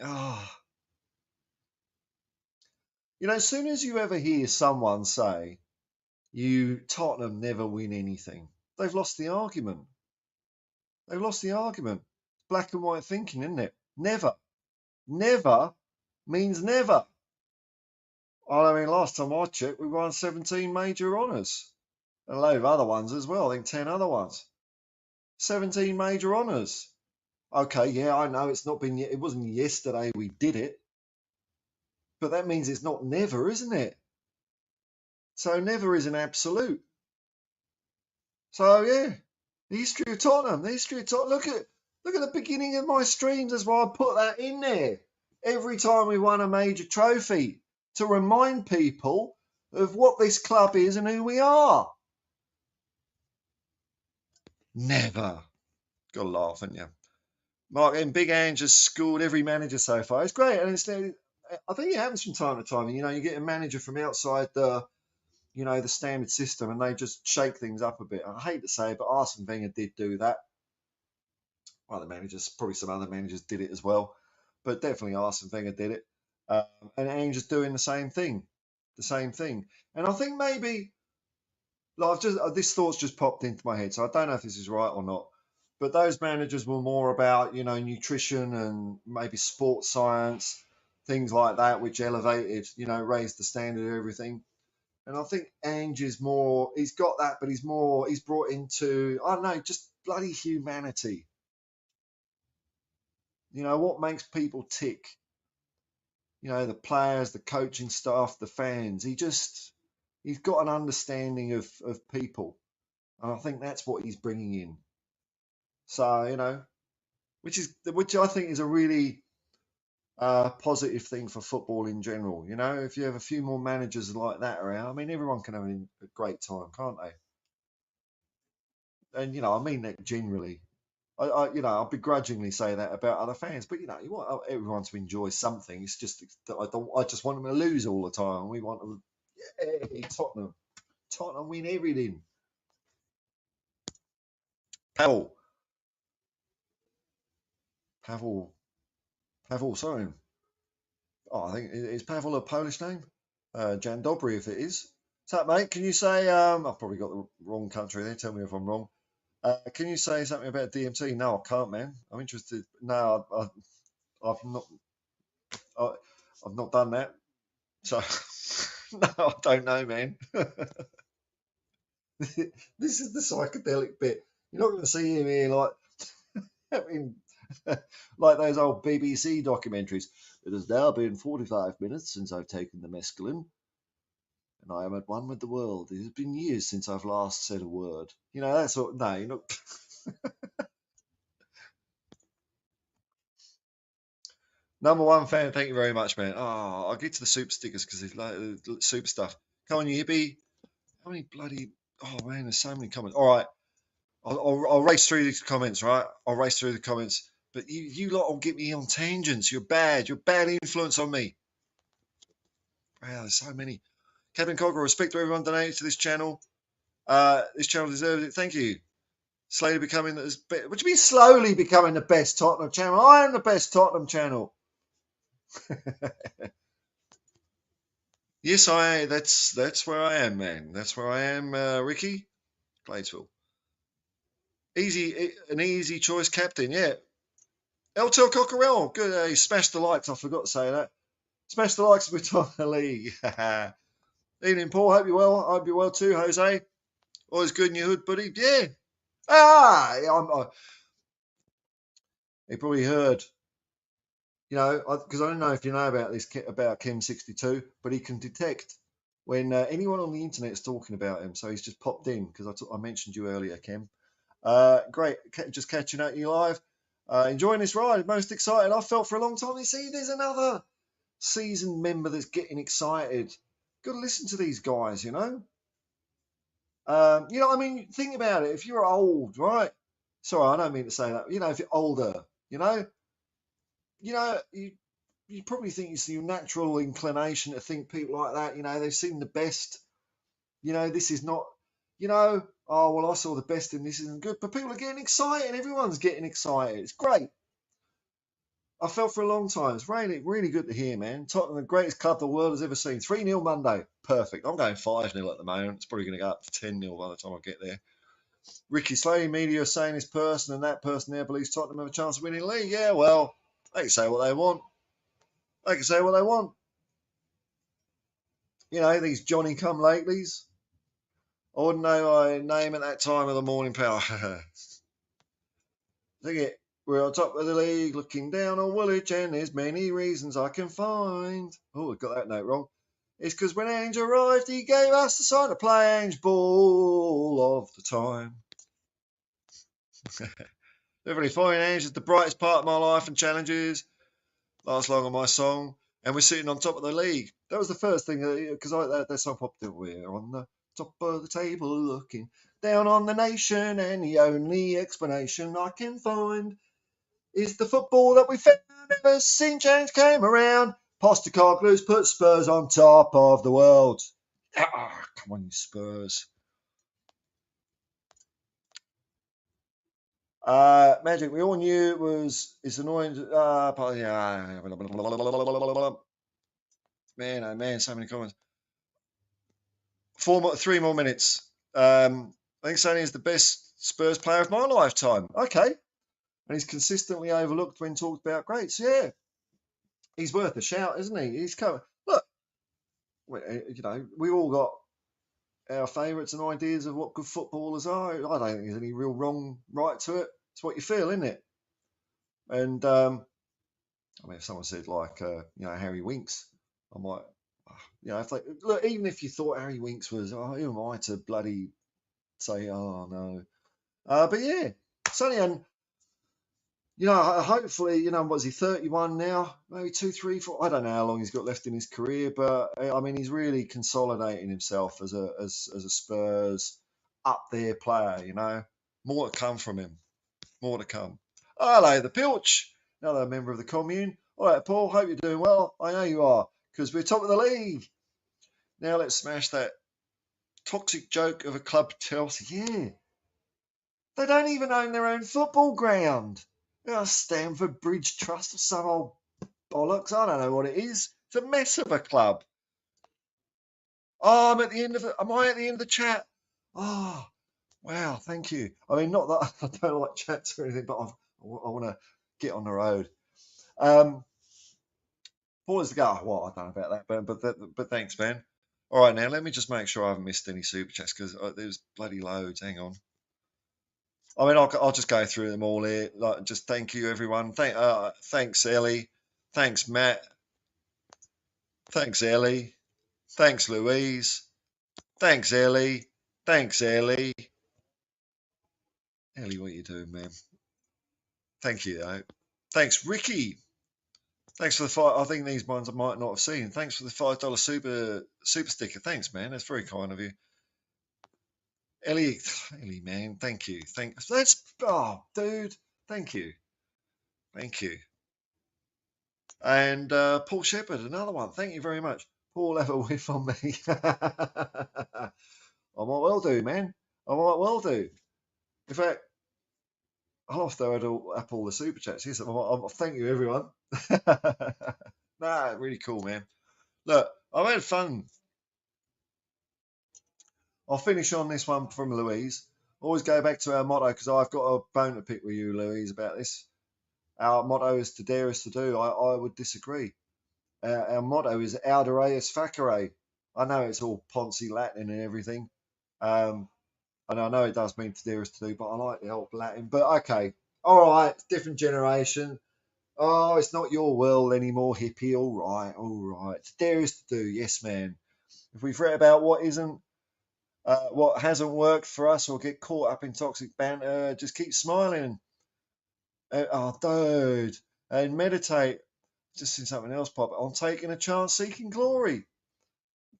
S1: As soon as you ever hear someone say, Tottenham never win anything, they've lost the argument. They've lost the argument. Black and white thinking, isn't it? Never. Never means never. I mean, last time I checked, we won 17 major honours. A load of other ones as well. I think 10 other ones. 17 major honours. Okay, yeah, I know it wasn't yesterday we did it. But that means it's not never, isn't it? So never is an absolute. So yeah, the history of Tottenham. Look at the beginning of my streams. That's why I put that in there. Every time we won a major trophy, to remind people of what this club is and who we are. Never. Got to laugh, haven't you? Mark and Big Ange has schooled every manager so far. It's great, and I think it happens from time to time. You get a manager from outside the standard system, and they just shake things up a bit. I hate to say it, but Arsene Wenger did do that. Other managers, probably some other managers did it as well, but definitely Arsene Wenger did it. And Ange is doing the same thing. And I think maybe, this thought's just popped into my head, so I don't know if this is right or not. But those managers were more about, nutrition and maybe sports science, things like that, which elevated, raised the standard of everything. And I think Ange is more, he's got that, but he's brought into, I don't know, just bloody humanity. What makes people tick? The players, the coaching staff, the fans. He's got an understanding of people. And I think that's what he's bringing in. So, which I think is a really positive thing for football in general. If you have a few more managers like that around, I mean, everyone can have a great time, can't they? And, I mean that generally. I'll begrudgingly say that about other fans, but you want everyone to enjoy something. It's just that I just want them to lose all the time. We want to, Tottenham win everything. Pavel, sorry. Oh, I think is Pavel a Polish name? Jan Dobry, if it is. What's up, mate? Can you say? I've probably got the wrong country there. Tell me if I'm wrong. Can you say something about DMT? No, I can't, man. I'm interested. No, I've not. I've not done that. So no, I don't know, man. This is the psychedelic bit. You're not going to see him here like having like those old BBC documentaries. It has now been 45 minutes since I've taken the mescaline, and I am at one with the world. It has been years since I've last said a word. That sort. No, you're not. Number one fan, thank you very much, man. Oh, I'll get to the super stickers because it's like super stuff. Come on, you hippie. How many bloody... Oh, man, there's so many comments. All right. I'll race through these comments, right? I'll race through the comments. But you lot will get me on tangents. You're bad. You're a bad influence on me. Wow, there's so many. Captain Cocker, respect to everyone donated to this channel. This channel deserves it. Thank you. Slowly becoming the... What do you mean slowly becoming the best Tottenham channel? I am the best Tottenham channel. Yes, that's where I am, man. That's where I am, Ricky. Gladesville. An easy choice captain, yeah. Eltel Cockerell, good. He smashed the likes. I forgot to say that. Smash the likes with top of the league. Evening, Paul. Hope you're well. Hope you're well too, Jose. Always good in your hood, buddy. Yeah. He probably heard You know, because I don't know if you know about this about Kim62, but he can detect when anyone on the internet is talking about him. So he's just popped in because I mentioned you earlier, Kim. Great, just catching up you live. Enjoying this ride. Most excited I've felt for a long time. You see, there's another seasoned member that's getting excited. Got to listen to these guys, you know. You know, I mean, think about it. If you're old, right? Sorry, I don't mean to say that. You know, if you're older, you know, you probably think it's your natural inclination to think people like that. You know, they've seen the best. You know, this is not. You know, oh well, I saw the best in this isn't good, but people are getting excited. Everyone's getting excited. It's great. I felt for a long time. It's really, really good to hear, man. Tottenham, the greatest club the world has ever seen. 3-0 Monday. Perfect. I'm going 5-0 at the moment. It's probably going to go up to 10-0 by the time I get there. Ricky Slade, media are saying this person and that person there believes Tottenham have a chance of winning the league. Yeah, well, they can say what they want. They can say what they want. You know, these Johnny come latelys. I wouldn't know my name at that time of the morning, pal. Think it. We're on top of the league, looking down on Woolwich, and there's many reasons I can find. Oh, I got that note wrong. It's because when Ange arrived, he gave us the sign to play Ange ball of the time. Everybody fine, Ange is the brightest part of my life and challenges. Last long on my song, and we're sitting on top of the league. That was the first thing, because that song popped in. We're on the top of the table looking down on the nation, and the only explanation I can find is the football that we found ever since change came around. Postecoglou's put Spurs on top of the world. Come on, you Spurs. Magic, we all knew it's annoying. Man, oh man, so many comments. 3 more minutes. I think Sonny is the best Spurs player of my lifetime. Okay. And he's consistently overlooked when talked about greats. Yeah. He's worth a shout, isn't he? He's coming. Look, you know, we all got our favourites and ideas of what good footballers are. I don't think there's any real wrong right to it. It's what you feel, isn't it? And I mean, if someone said like, you know, Harry Winks, I might, you know, if they look, even if you thought Harry Winks was, oh, who am I to bloody say, oh no. But yeah, Sonny, and you know, hopefully, you know, what is he, 31 now? Maybe 2, 3, 4. I don't know how long he's got left in his career, but I mean, he's really consolidating himself as a Spurs up there player. You know, more to come from him. More to come. Oh, hello, the Pilch, another member of the commune. All right, Paul. Hope you're doing well. I know you are, because we're top of the league. Now let's smash that toxic joke of a club, Chelsea. Yeah, they don't even own their own football ground. Stamford Bridge Trust or some old bollocks. I don't know what it is. It's a mess of a club. Oh, am I at the end of the chat? Oh, wow, thank you. I mean, not that I don't like chats or anything, but I want to get on the road. What was the go? Well, I don't know about that, but thanks, man. All right, now let me just make sure I haven't missed any super chats because there's bloody loads. Hang on. I mean, I'll just go through them all here. Like, just thank you, everyone. Thanks, Ellie. Thanks, Matt. Thanks, Ellie. Thanks, Louise. Thanks, Ellie. Thanks, Ellie. Ellie, what are you doing, man? Thank you, though. Thanks, Ricky. Thanks for the five. I think these ones I might not have seen. Thanks for the $5 super sticker. Thanks, man. That's very kind of you. Ellie, Ellie, man. Thank you. Dude. Thank you. Thank you. And Paul Shepherd, another one. Thank you very much. Paul, have a whiff on me. I might well do, man. I might well do. In fact, I'll have to add up all the super chats. Yes, thank you, everyone. Nah, really cool, man. Look, I've had fun. I'll finish on this one from Louise. Always go back to our motto because I've got a bone to pick with you, Louise, about this. Our motto is to dare us to do. I would disagree. Our motto is Audere Facere. I know it's all Ponzi Latin and everything. And I know it does mean to dare us to do, but I like the old Latin. But okay. All right. Different generation. Oh, it's not your world anymore, hippie. All right. Dare us to do, yes, man. If we've read about what hasn't worked for us, or get caught up in toxic banter, just keep smiling. Oh, dude, and meditate. Just seen something else pop on taking a chance, seeking glory.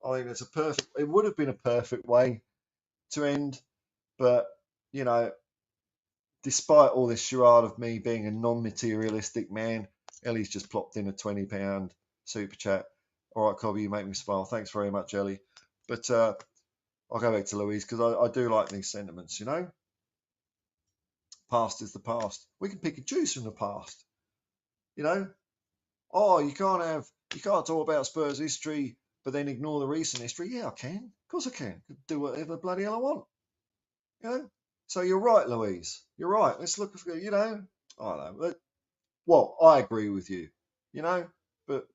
S1: I think that's a perfect. It would have been a perfect way to end, but you know, despite all this charade of me being a non-materialistic man, Ellie's just plopped in a £20 super chat. All right, Cobby, you make me smile. Thanks very much, Ellie. But I'll go back to Louise because I do like these sentiments. You know, past is the past. We can pick and choose from the past. You know, oh, you can't talk about Spurs history, but then ignore the recent history. Yeah, I can. Of course I can. Do whatever bloody hell I want. You know. So you're right, Louise. You're right. Let's look. You know, I don't know. Well, I agree with you. You know, but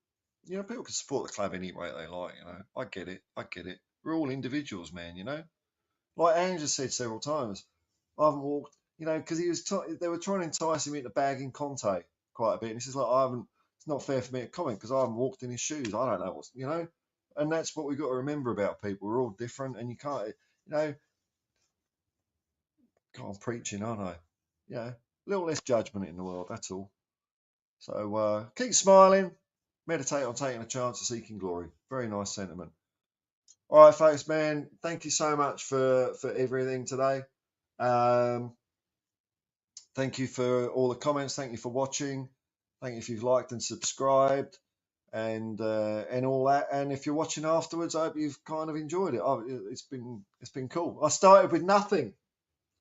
S1: you know, people can support the club any way they like. You know, I get it. We're all individuals, man. You know, like Ange has said several times. I haven't walked. You know, because they were trying to entice him into bagging Conte quite a bit, and he says like, I haven't. It's not fair for me to comment because I haven't walked in his shoes. I don't know what's, you know, and that's what we've got to remember about people. We're all different, and you can't, you know, God, I'm preaching, aren't I? You know, a little less judgment in the world. That's all. So keep smiling. Meditate on taking a chance of seeking glory. Very nice sentiment. All right, folks, man. Thank you so much for everything today. Thank you for all the comments. Thank you for watching. Thank you if you've liked and subscribed and all that. And if you're watching afterwards, I hope you've kind of enjoyed it. It's been cool. I started with nothing.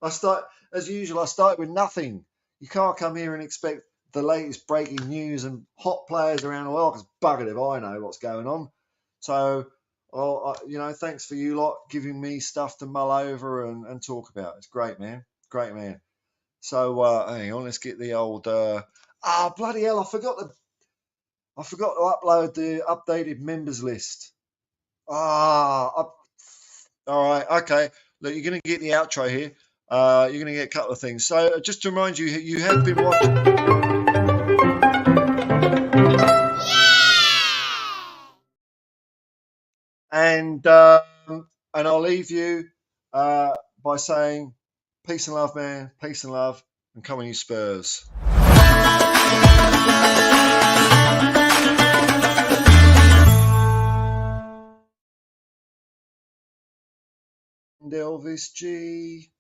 S1: As usual. I started with nothing. You can't come here and expect the latest breaking news and hot players around the world, because buggered if I know what's going on. So, thanks for you lot giving me stuff to mull over and talk about. It's great, man. Great, man. So, hang on, let's get the old. Bloody hell! I forgot to upload the updated members list. All right, okay. Look, you're going to get the outro here. You're going to get a couple of things. So, just to remind you, you have been watching. And I'll leave you by saying peace and love, man. Peace and love, and come on, you Spurs. And Elvis G.